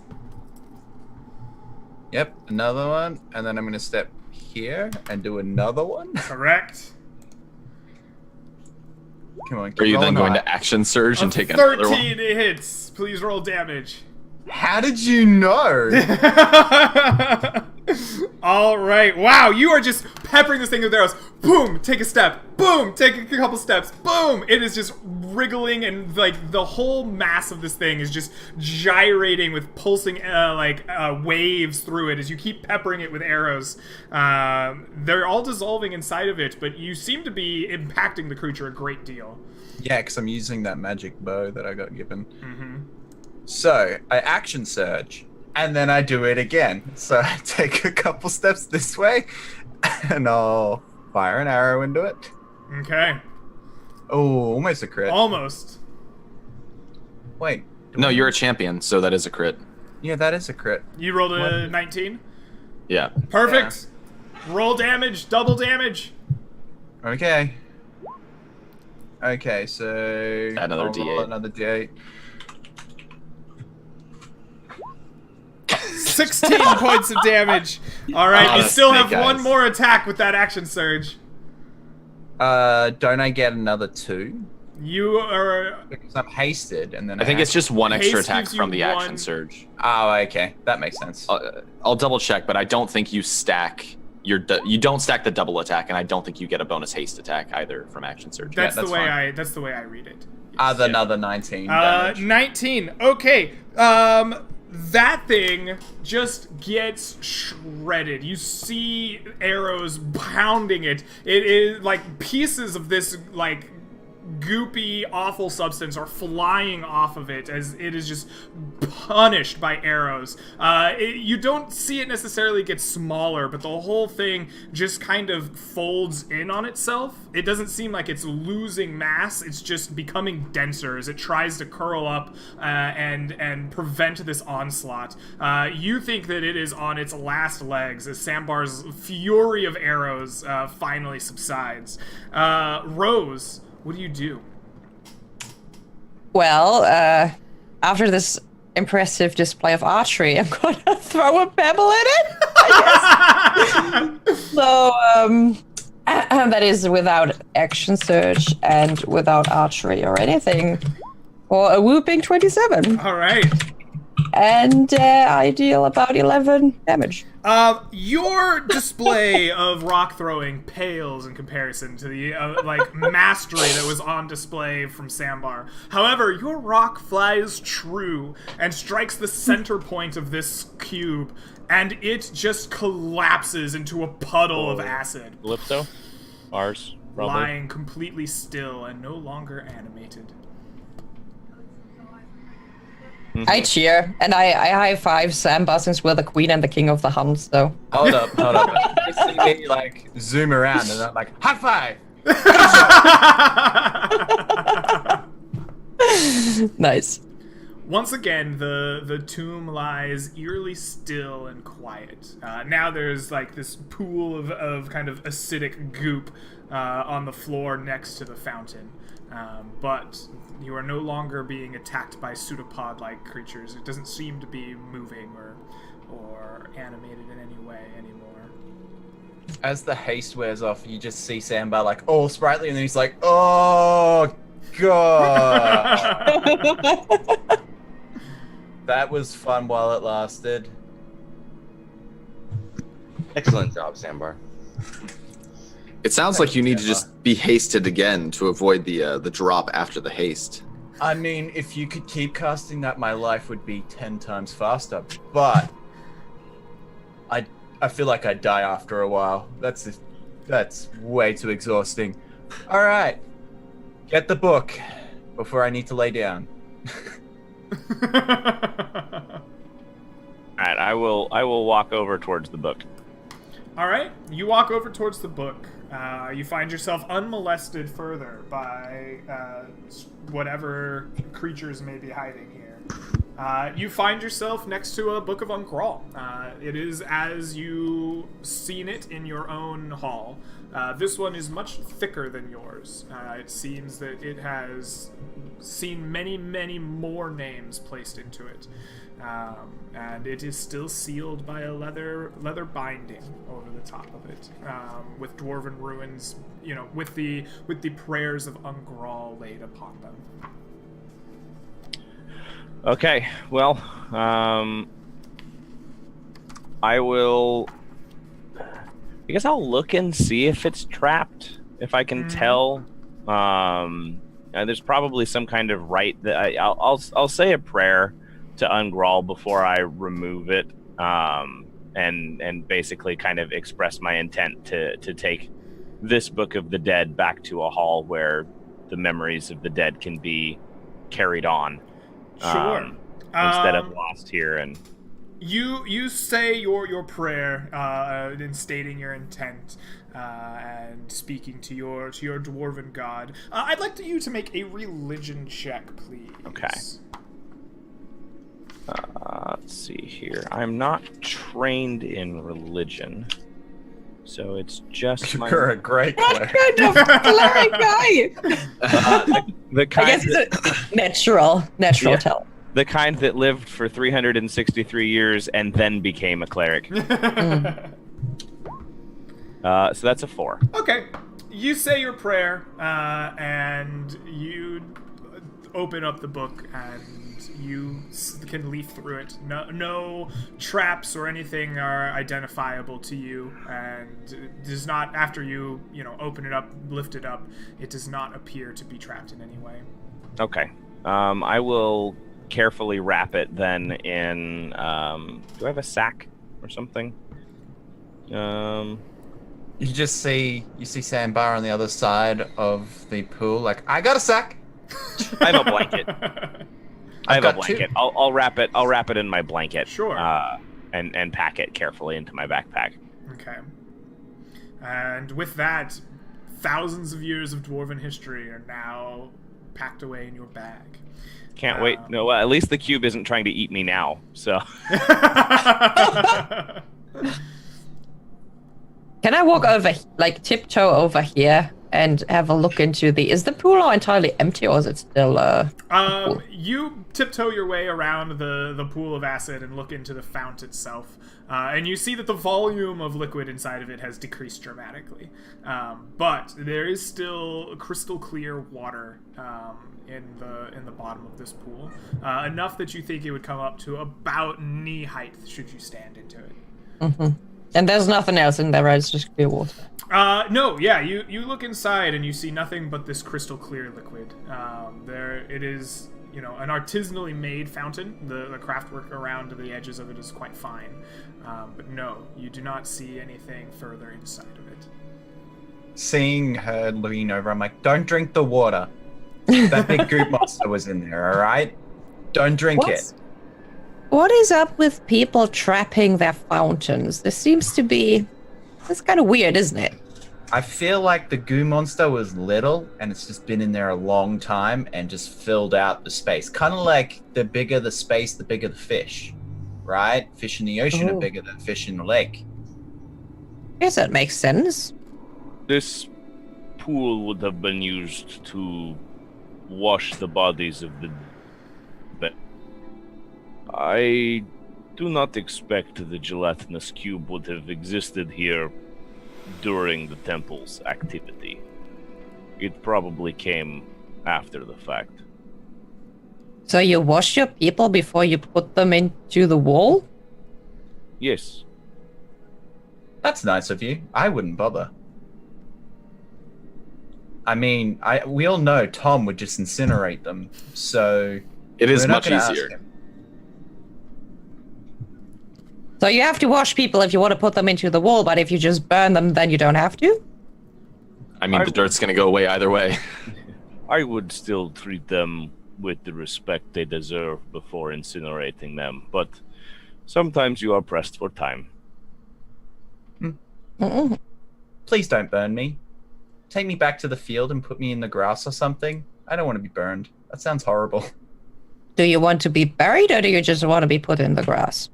Yep, another one, and then I'm gonna step here and do another one. Correct. Come on, keep Are you then rolling going high. to action surge and take another 13 one? hits. Please roll damage. How did you know? All right. Wow, you are just peppering this thing with arrows. Boom, take a step. Boom, take a couple steps. Boom. It is just wriggling, and like the whole mass of this thing is just gyrating with pulsing waves through it as you keep peppering it with arrows. They're all dissolving inside of it, but you seem to be impacting the creature a great deal. Yeah, because I'm using that magic bow that I got given. Mm-hmm. So I action surge, and then I do it again. So I take a couple steps this way, and I'll fire an arrow into it. Okay. Oh, almost a crit. Almost. Wait. No, you're a champion, so that is a crit. Yeah, that is a crit. You rolled a 19. Yeah. Perfect. Roll damage, double damage. Okay. Okay, so Another I'll roll D8. Another D8. 16 points of damage. All right, Oh, you the still snake have one eyes. more attack with that action surge. Don't I get another 2? You are. Because I'm hasted, and then I think it's just one extra Haste attack gives you from the one- action surge. Oh, okay, that makes sense. I'll double check, but I don't think you stack you don't stack the double attack, and I don't think you get a bonus haste attack either from action surge. That's that's the way fine. that's the way I read it. Another 19 damage. 19. Okay. That thing just gets shredded. You see arrows pounding it. It is like pieces of this like goopy, awful substance are flying off of it as it is just punished by arrows. You don't see it necessarily get smaller, but the whole thing just kind of folds in on itself. It doesn't seem like it's losing mass, it's just becoming denser as it tries to curl up and prevent this onslaught. You think that it is on its last legs as Sambar's fury of arrows finally subsides. Rose, what do you do? Well, after this impressive display of archery, I'm gonna throw a pebble in it. I guess. So, that is without action surge and without archery or anything, for a whooping 27. All right. And I deal about 11 damage. Your display of rock throwing pales in comparison to the like mastery that was on display from Sambar. However, your rock flies true and strikes the center point of this cube, and it just collapses into a puddle of acid, Calypso? Ours, probably. lying completely still and no longer animated. I cheer, and I high five Sambar since we're the queen and the king of the hunt, so. Hold up. You see me like zoom around and I'm like, high five! Nice. Once again, the tomb lies eerily still and quiet. Now there's like this pool of kind of acidic goop on the floor next to the fountain. But you are no longer being attacked by pseudopod-like creatures. It doesn't seem to be moving or animated in any way anymore. As the haste wears off, you just see Sambar like all sprightly, and then he's like, oh god. That was fun while it lasted. Excellent job, Sambar. It sounds like you need to just be hasted again to avoid the drop after the haste. I mean, if you could keep casting that, my life would be 10 times faster. But I feel like I'd die after a while. That's way too exhausting. All right, get the book before I need to lay down. All right, I will walk over towards the book. All right, you walk over towards the book. You find yourself unmolested further by whatever creatures may be hiding here. You find yourself next to a Book of Ungral. It is as you seen it in your own hall. This one is much thicker than yours. It seems that it has seen many, many more names placed into it. And it is still sealed by a leather binding over the top of it, with dwarven runes, with the prayers of Ungral laid upon them. Okay, well, I guess I'll look and see if it's trapped, if I can tell. There's probably some kind of rite that I'll say a prayer to Ungral before I remove it, and basically kind of express my intent to take this Book of the Dead back to a hall where the memories of the dead can be carried on. Sure. Instead of lost here. And you say your prayer in stating your intent and speaking to your dwarven god. I'd like you to make a religion check, please. Okay. Let's see here. I'm not trained in religion, so it's just my... You're a great What player. kind of cleric guy? the I kind guess he's a natural Yeah. talent. the kind that lived for 363 years and then became a cleric. So that's a 4. Okay. You say your prayer, and you open up the book and you can leaf through it. No traps or anything are identifiable to you, and it does not, after you open it up, lift it up, it does not appear to be trapped in any way. Okay. I will carefully wrap it then in. Do I have a sack or something? You see Sandbar on the other side of the pool, like, I got a sack. I have a blanket. I have a got blanket. two. I'll wrap it. I'll wrap it in my blanket. Sure. And pack it carefully into my backpack. Okay. And with that, thousands of years of dwarven history are now packed away in your bag. Can't wait. No, at least the cube isn't trying to eat me now. So. Can I walk over, like tiptoe over here and have a look into is the pool now entirely empty, or is it still You tiptoe your way around the pool of acid and look into the fount itself, and you see that the volume of liquid inside of it has decreased dramatically, but there is still crystal clear water in the bottom of this pool, enough that you think it would come up to about knee height should you stand into it. Mm-hmm. And there's nothing else in there, right? It's just clear water. No, yeah, you look inside and you see nothing but this crystal clear liquid. There it is, an artisanally made fountain. The craftwork around the edges of it is quite fine. But no, you do not see anything further inside of it. Seeing her lean over, I'm like, don't drink the water. That big goop monster was in there, alright? Don't drink it. What is up with people trapping their fountains? This seems to be... It's kind of weird, isn't it? I feel like the goo monster was little, and it's just been in there a long time and just filled out the space. Kind of like the bigger the space, the bigger the fish, right? Fish in the ocean are bigger than fish in the lake. Yes, that makes sense. This pool would have been used to wash the bodies of the... I do not expect the gelatinous cube would have existed here during the temple's activity. It probably came after the fact. So you wash your people before you put them into the wall? Yes. That's nice of you. I wouldn't bother. I mean, we all know Tom would just incinerate them, so... It is we're not much gonna ask easier. him. So you have to wash people if you want to put them into the wall, but if you just burn them, then you don't have to? I mean, the dirt's gonna go away either way. I would still treat them with the respect they deserve before incinerating them, but sometimes you are pressed for time. Mm-mm. Please don't burn me. Take me back to the field and put me in the grass or something. I don't want to be burned. That sounds horrible. Do you want to be buried, or do you just want to be put in the grass?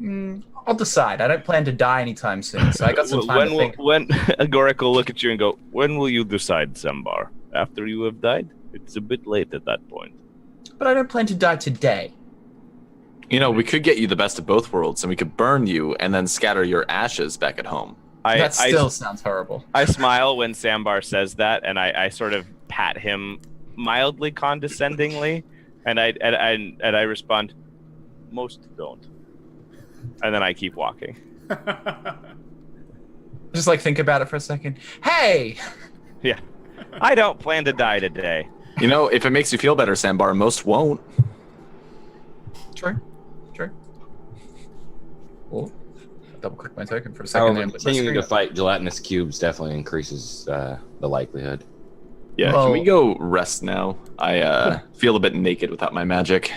I'll decide. I don't plan to die anytime soon, so I got some time to think. When Agoric will look at you and go, when will you decide, Sambar? After you have died? It's a bit late at that point. But I don't plan to die today. We could get you the best of both worlds, and we could burn you and then scatter your ashes back at home. That still sounds horrible. I smile when Sambar says that, and I sort of pat him mildly condescendingly, and I respond, most don't. And then I keep walking. Just think about it for a second. Hey! Yeah. I don't plan to die today. If it makes you feel better, Sambar, most won't. True. Oh, double click my token for a second. Continuing to fight gelatinous cubes definitely increases the likelihood. Yeah, can we go rest now? I feel a bit naked without my magic.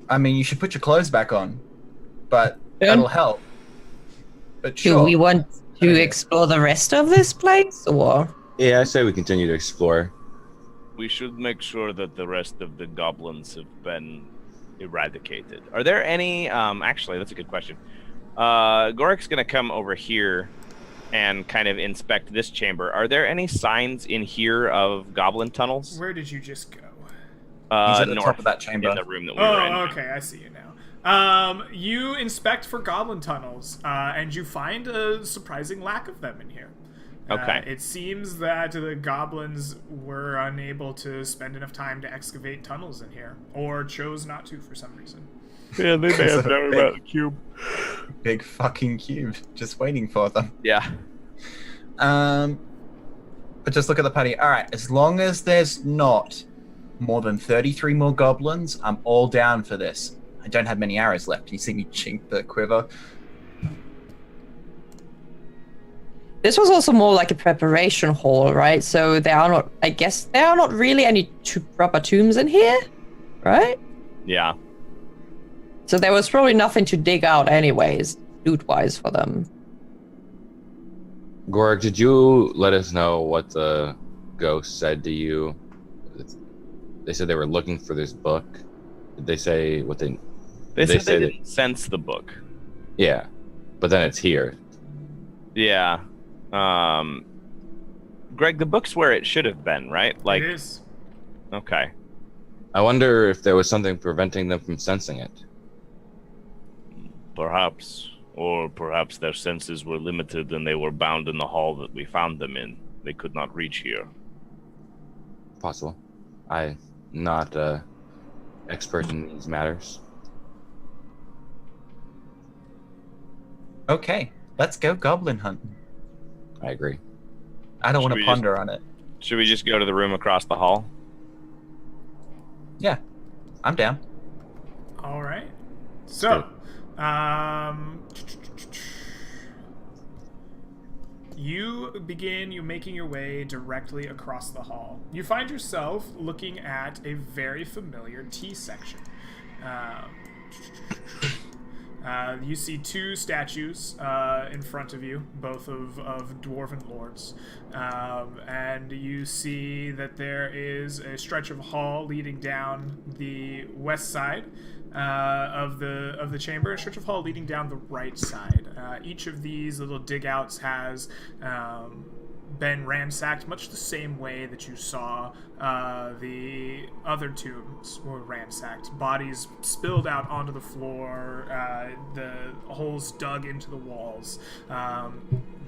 I mean, you should put your clothes back on, but that'll help. But sure. Do we want to explore the rest of this place, or? Yeah, I say we continue to explore. We should make sure that the rest of the goblins have been eradicated. Are there any... actually, that's a good question. Gorik's going to come over here and kind of inspect this chamber. Are there any signs in here of goblin tunnels? Where did you just go? He's at the north, top of that chamber. in the room that we were in. Oh, okay, I see you now. You inspect for goblin tunnels, and you find a surprising lack of them in here. Okay. It seems that the goblins were unable to spend enough time to excavate tunnels in here, or chose not to for some reason. Yeah, they may have So known big. about the cube. Big fucking cube, just waiting for them. Yeah. But just look at the party. All right, as long as there's not more than 33 more goblins, I'm all down for this. I don't have many arrows left. You see me chink the quiver. This was also more like a preparation hall, right? So there are not, I guess, there are not really any proper tombs in here, right? Yeah. So there was probably nothing to dig out anyways, loot-wise for them. Gorg, did you let us know what the ghost said to you? They said they were looking for this book. Did they say what they... They They said say they that- didn't sense the book. Yeah, but then it's here. Yeah. Greg, the book's where it should have been, right? Like, It is. okay. I wonder if there was something preventing them from sensing it. Perhaps. Or perhaps their senses were limited and they were bound in the hall that we found them in. They could not reach here. Possible. I'm not expert in these matters. Okay, let's go goblin hunting. I agree. I don't Should want we to just- ponder on it. Should we just go to the room across the hall? Yeah, I'm down. All right. So, you making your way directly across the hall. You find yourself looking at a very familiar tea section. You see two statues in front of you, both of dwarven lords, and you see that there is a stretch of hall leading down the west side of the chamber, a stretch of hall leading down the right side. Each of these little dig-outs has been ransacked much the same way that you saw the other tombs were ransacked. Bodies spilled out onto the floor, the holes dug into the walls.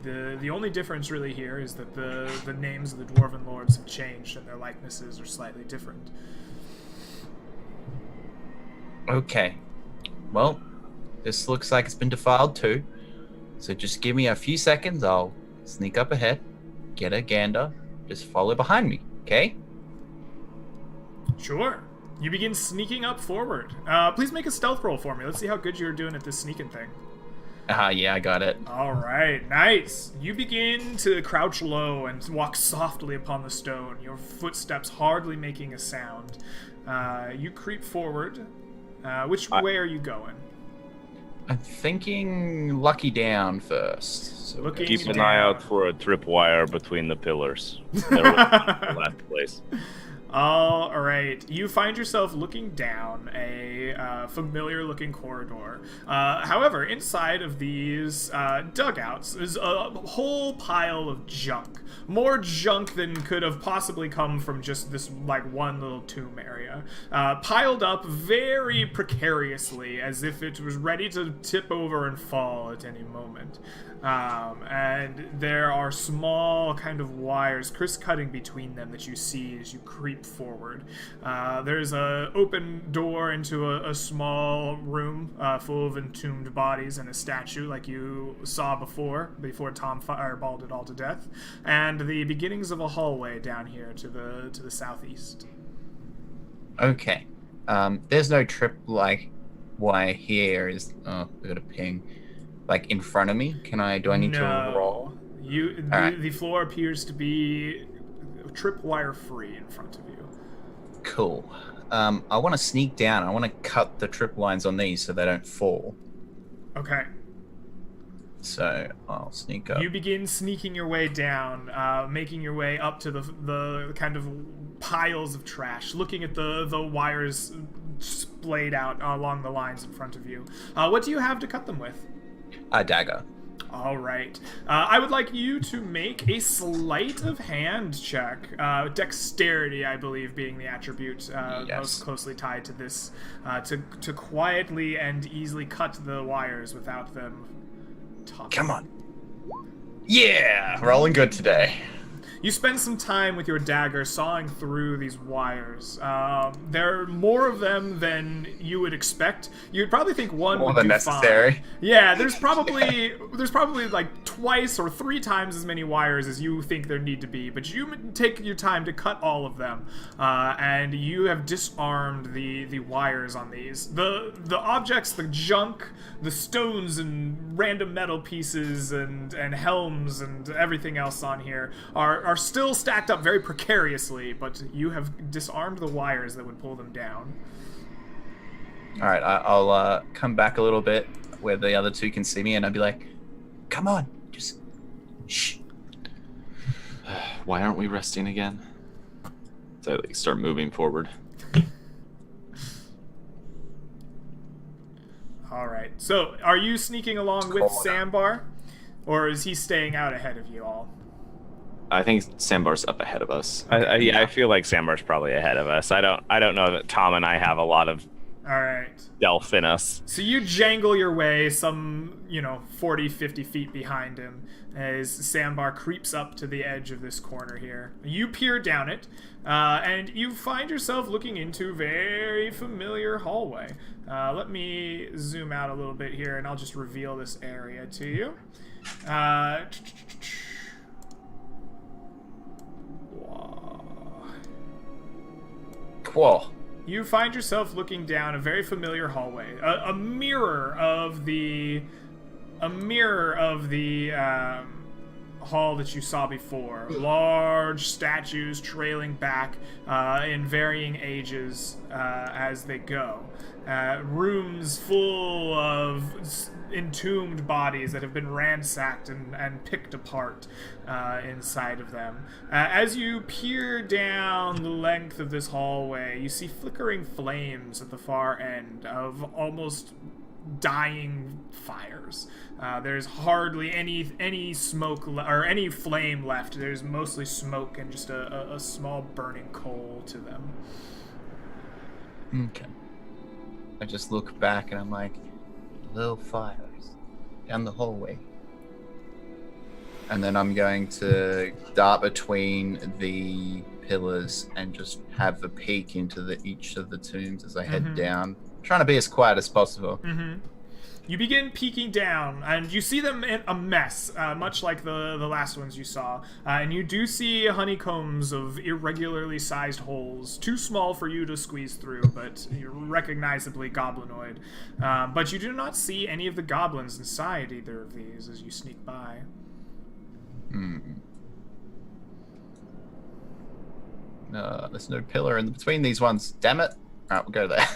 The only difference really here is that the names of the dwarven lords have changed and their likenesses are slightly different. Okay. Well, this looks like it's been defiled too. So just give me a few seconds. I'll sneak up ahead, get a gander, just follow behind me, okay? Sure. You begin sneaking up forward. Please make a stealth roll for me. Let's see how good you're doing at this sneaking thing. Yeah, I got it. All right, nice. You begin to crouch low and walk softly upon the stone, your footsteps hardly making a sound. You creep forward. Which way are you going? I'm thinking lucky down first. So Looking Keep an down. eye out for a tripwire between the pillars. There was the last place. All right. You find yourself looking down a familiar-looking corridor. However, inside of these dugouts is a whole pile of junk. More junk than could have possibly come from just this, like, one little tomb area. Piled up very precariously, as if it was ready to tip over and fall at any moment. And there are small kind of wires criss-cutting between them that you see as you creep forward. There's an open door into a small room full of entombed bodies and a statue like you saw before Tom fireballed it all to death, and the beginnings of a hallway down here to the southeast. Okay. There's no trip like why here is we got a ping. Like in front of me? Do I need to roll? The floor appears to be tripwire free in front of you. Cool. I want to sneak down. I want to cut the trip lines on these so they don't fall. Okay. So I'll sneak up. You begin sneaking your way down, making your way up to the kind of piles of trash, looking at the wires splayed out along the lines in front of you. What do you have to cut them with? A dagger. All right. I would like you to make a sleight of hand check. Dexterity, I believe, being the attribute most closely tied to this, to quietly and easily cut the wires without them toppling. Come on. Yeah, rolling good today. You spend some time with your dagger sawing through these wires. There are more of them than you would expect. You'd probably think one More would than do necessary. fine. Yeah, there's probably like twice or 3 times as many wires as you think there need to be. But you take your time to cut all of them, and you have disarmed the wires on these. The objects, the junk, the stones and random metal pieces and helms and everything else on here are still stacked up very precariously, but you have disarmed the wires that would pull them down. All right, I'll come back a little bit where the other 2 can see me, and I'll be like, "Come on, just shh." Why aren't we resting again? So I like start moving forward. All right. So, are you sneaking along with cold. Sandbar, or is he staying out ahead of you all? I think Sandbar's up ahead of us. I feel like Sambar's probably ahead of us. I don't know that Tom and I have a lot of All right. stealth in us. So you jangle your way some, 40, 50 feet behind him as Sandbar creeps up to the edge of this corner here. You peer down it, and you find yourself looking into a very familiar hallway. Let me zoom out a little bit here, and I'll just reveal this area to you. Cool. You find yourself looking down a very familiar hallway, a mirror of the hall that you saw before. Large statues trailing back in varying ages as they go. Rooms full of entombed bodies that have been ransacked and picked apart inside of them. As you peer down the length of this hallway, you see flickering flames at the far end of almost dying fires. There's hardly any smoke or any flame left. There's mostly smoke and just a small burning coal to them. Okay. I just look back and I'm like, little fires down the hallway. And then I'm going to dart between the pillars and just have a peek into each of the tombs as I head down. Trying to be as quiet as possible. You begin peeking down, and you see them in a mess, much like the last ones you saw. And you do see honeycombs of irregularly sized holes, too small for you to squeeze through, but you're recognizably goblinoid. But you do not see any of the goblins inside either of these as you sneak by. There's no pillar in between these ones. Damn it. Alright, we'll go there.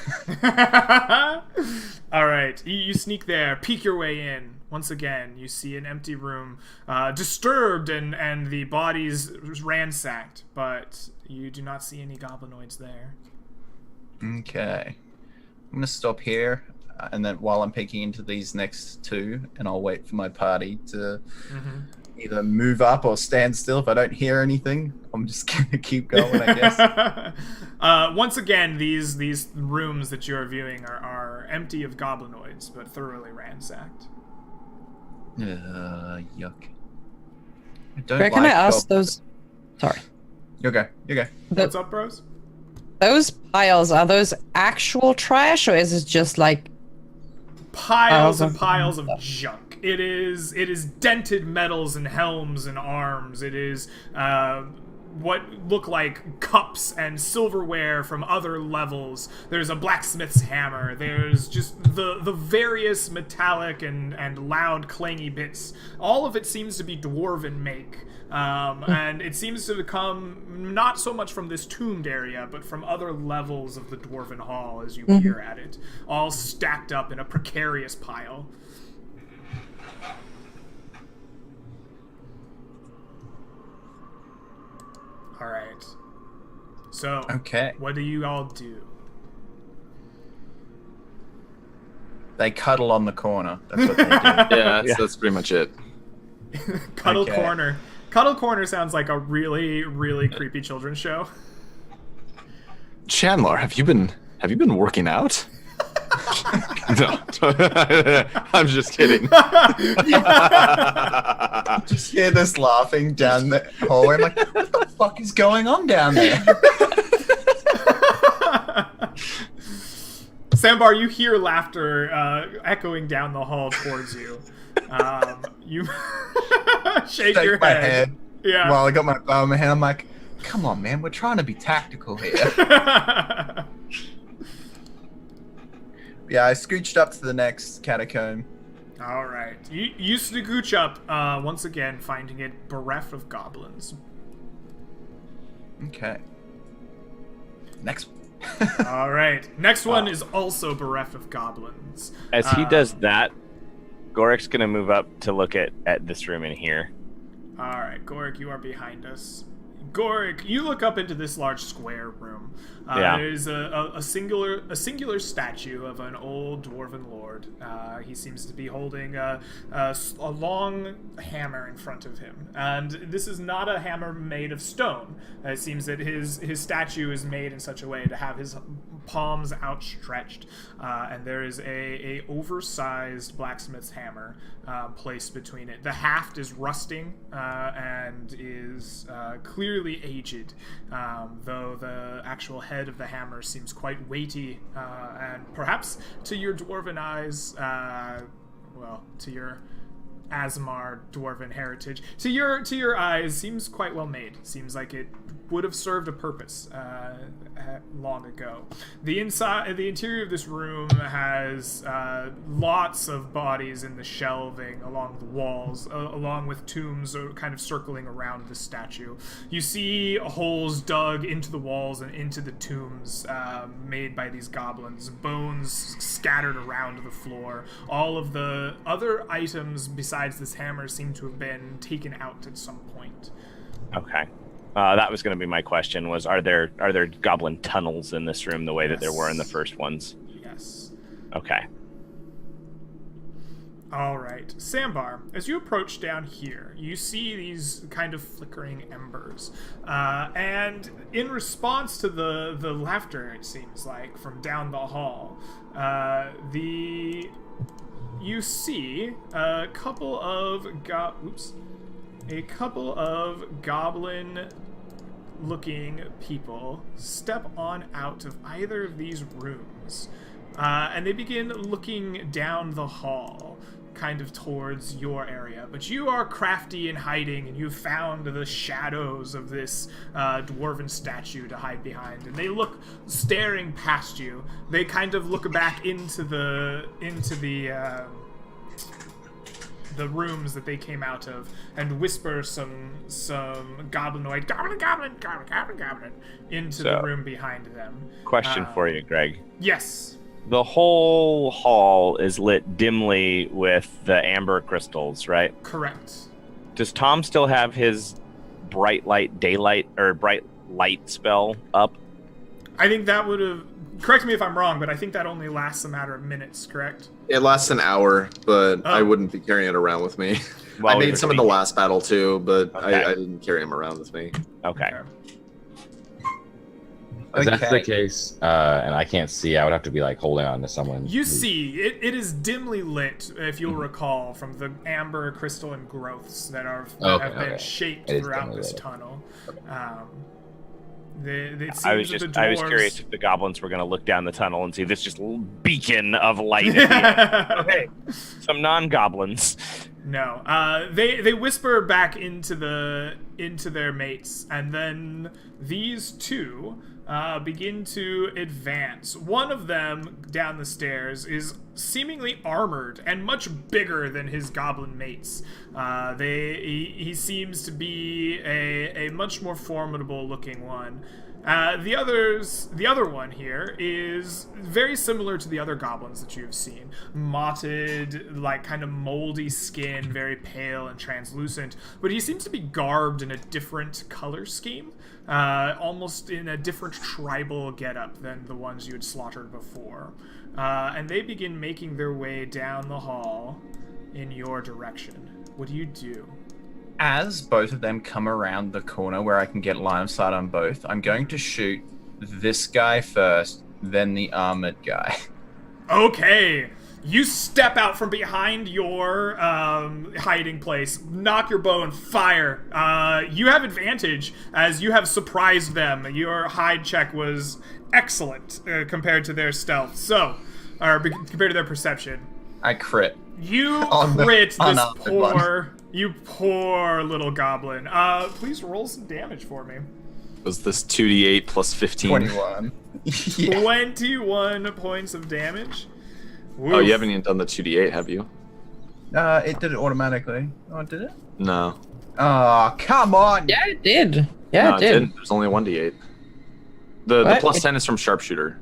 Alright, you sneak there, peek your way in. Once again, you see an empty room, disturbed and the bodies ransacked, but you do not see any goblinoids there. Okay. I'm gonna stop here, and then while I'm peeking into these next 2, and I'll wait for my party to either move up or stand still. If I don't hear anything, I'm just gonna keep going, I guess. Once again, these rooms that you're viewing are empty of goblinoids, but thoroughly ransacked. Yuck. I don't Greg, can I like ask those? Sorry. You go. What's up, bros? Those piles, are those actual trash, or is it just like Piles and piles of junk. It is dented metals and helms and arms. It is what look like cups and silverware from other levels. There's a blacksmith's hammer. There's just the various metallic and loud clangy bits. All of it seems to be dwarven make. And it seems to come not so much from this tombed area, but from other levels of the dwarven hall as you peer at it, all stacked up in a precarious pile. All right. So, Okay. what do you all do? They cuddle on the corner. That's what they do. Yeah, that's pretty much it. Cuddle Okay. Corner. Cuddle Corner sounds like a really, really creepy children's show. Chandler, have you been working out? No, I'm just kidding. Just hear this laughing down the hallway. I'm like, what the fuck is going on down there? Sambar, you hear laughter echoing down the hall towards you. You shake your my head. head. Yeah. While I got my bow in my hand, I'm like, come on, man, we're trying to be tactical here. Yeah, I scooched up to the next catacomb. All right. You scooch up once again, finding it bereft of goblins. Okay. Next one. All right. Next one is also bereft of goblins. As he does that, Gorik's gonna move up to look at this room in here. All right, Gorik, you are behind us. Gorik, you look up into this large square room. Yeah. There's a singular statue of an old dwarven lord. He seems to be holding a long hammer in front of him, and this is not a hammer made of stone. It seems that his statue is made in such a way to have his palms outstretched, and there is a oversized blacksmith's hammer placed between it. The haft is rusting and is clearly aged, though the actual head of the hammer seems quite weighty, and perhaps to your dwarven eyes, well, to your Asmar dwarven heritage, to your eyes, seems quite well made. Seems like it would have served a purpose long ago. The interior of this room has lots of bodies in the shelving along the walls, along with tombs kind of circling around the statue. You see holes dug into the walls and into the tombs made by these goblins, bones scattered around the floor. All of the other items besides this hammer seem to have been taken out at some point. Okay. That was going to be my question, was are there goblin tunnels in this room the way that there were in the first ones? Yes. Okay. All right. Sambar, as you approach down here, you see these kind of flickering embers. And in response to the laughter, it seems like, from down the hall, you see a couple of goblin-looking people step on out of either of these rooms, and they begin looking down the hall, kind of towards your area. But you are crafty in hiding, and you've found the shadows of this dwarven statue to hide behind, and they look staring past you. They kind of look back into the rooms that they came out of and whisper some goblinoid goblin into the room behind them. Question for you, Greg. Yes. The whole hall is lit dimly with the amber crystals, right? Correct. Does Tom still have his bright light spell up? I think that would have... Correct me if I'm wrong, but I think that only lasts a matter of minutes, correct? It lasts an hour, but I wouldn't be carrying it around with me. I made some in the last battle too, but Okay. I didn't carry him around with me. Okay. If that's the case, and I can't see, I would have to be like holding on to someone. You see, it is dimly lit, if you'll recall, from the amber crystalline growths that have been shaped throughout this tunnel. I was curious if the goblins were going to look down the tunnel and see this just little beacon of light at the end. Okay, some non-goblins. No, they whisper back into their mates, and then these two begin to advance. One of them down the stairs is seemingly armored and much bigger than his goblin mates. He seems to be a much more formidable looking one. The other one here is very similar to the other goblins that you've seen. Motted, like kind of moldy skin, very pale and translucent, but he seems to be garbed in a different color scheme, almost in a different tribal getup than the ones you had slaughtered before. And they begin making their way down the hall in your direction. What do you do? As both of them come around the corner where I can get line of sight on both, I'm going to shoot this guy first, then the armored guy. Okay. You step out from behind your hiding place, knock your bow, and fire. You have advantage as you have surprised them. Your hide check was excellent compared to their stealth. So, or compared to their perception. I crit. You On the crit this unarmed one. you poor little goblin. Please roll some damage for me. Was this 2d8 plus 15? 21. Yeah. 21 points of damage. Oh, you haven't even done the 2d8, have you? It did it automatically. Oh, did it? No. Oh, come on! Yeah, it did. Yeah, No, it did. didn't. There's only 1d8. The What? plus 10 is from sharpshooter.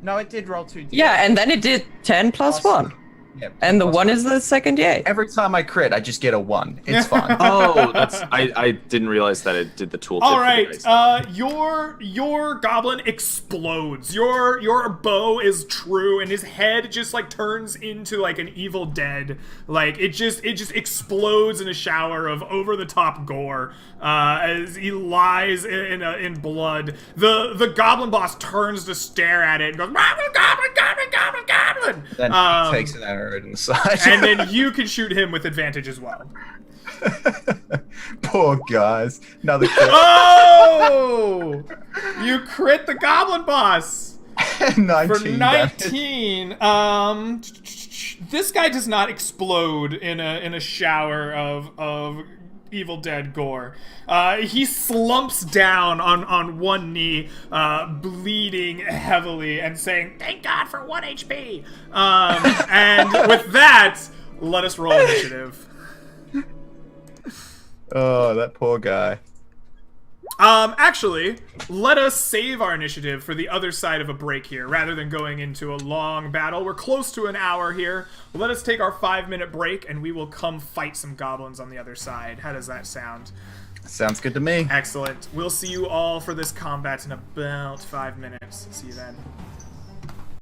No, it did roll 2d8. Yeah, and then it did 10 plus Awesome. 1. Yeah, And the plus 1 is the second D8. Every time I crit, I just get a 1. It's fine. Oh, that's I didn't realize that it did the tooltip. All for the right, dice. your goblin explodes. Your bow is true, and his head just like turns into like an Evil Dead. Like it just explodes in a shower of over the top gore as he lies in blood. The goblin boss turns to stare at it and goes, "Goblin, goblin, goblin, goblin, goblin." Then he takes an arrow in the side. And then you can shoot him with advantage as well. Poor guys. Another crit. Oh! You crit the goblin boss 19 for damage. 19. This guy does not explode in a shower of Evil Dead gore. He slumps down on one knee, bleeding heavily and saying, "Thank God for 1 HP." And with that, let us roll initiative. Oh, that poor guy. Actually, let us save our initiative for the other side of a break here, rather than going into a long battle. We're close to an hour here. Let us take our 5-minute break, and we will come fight some goblins on the other side. How does that sound? Sounds good to me. Excellent. We'll see you all for this combat in about 5 minutes. See you then.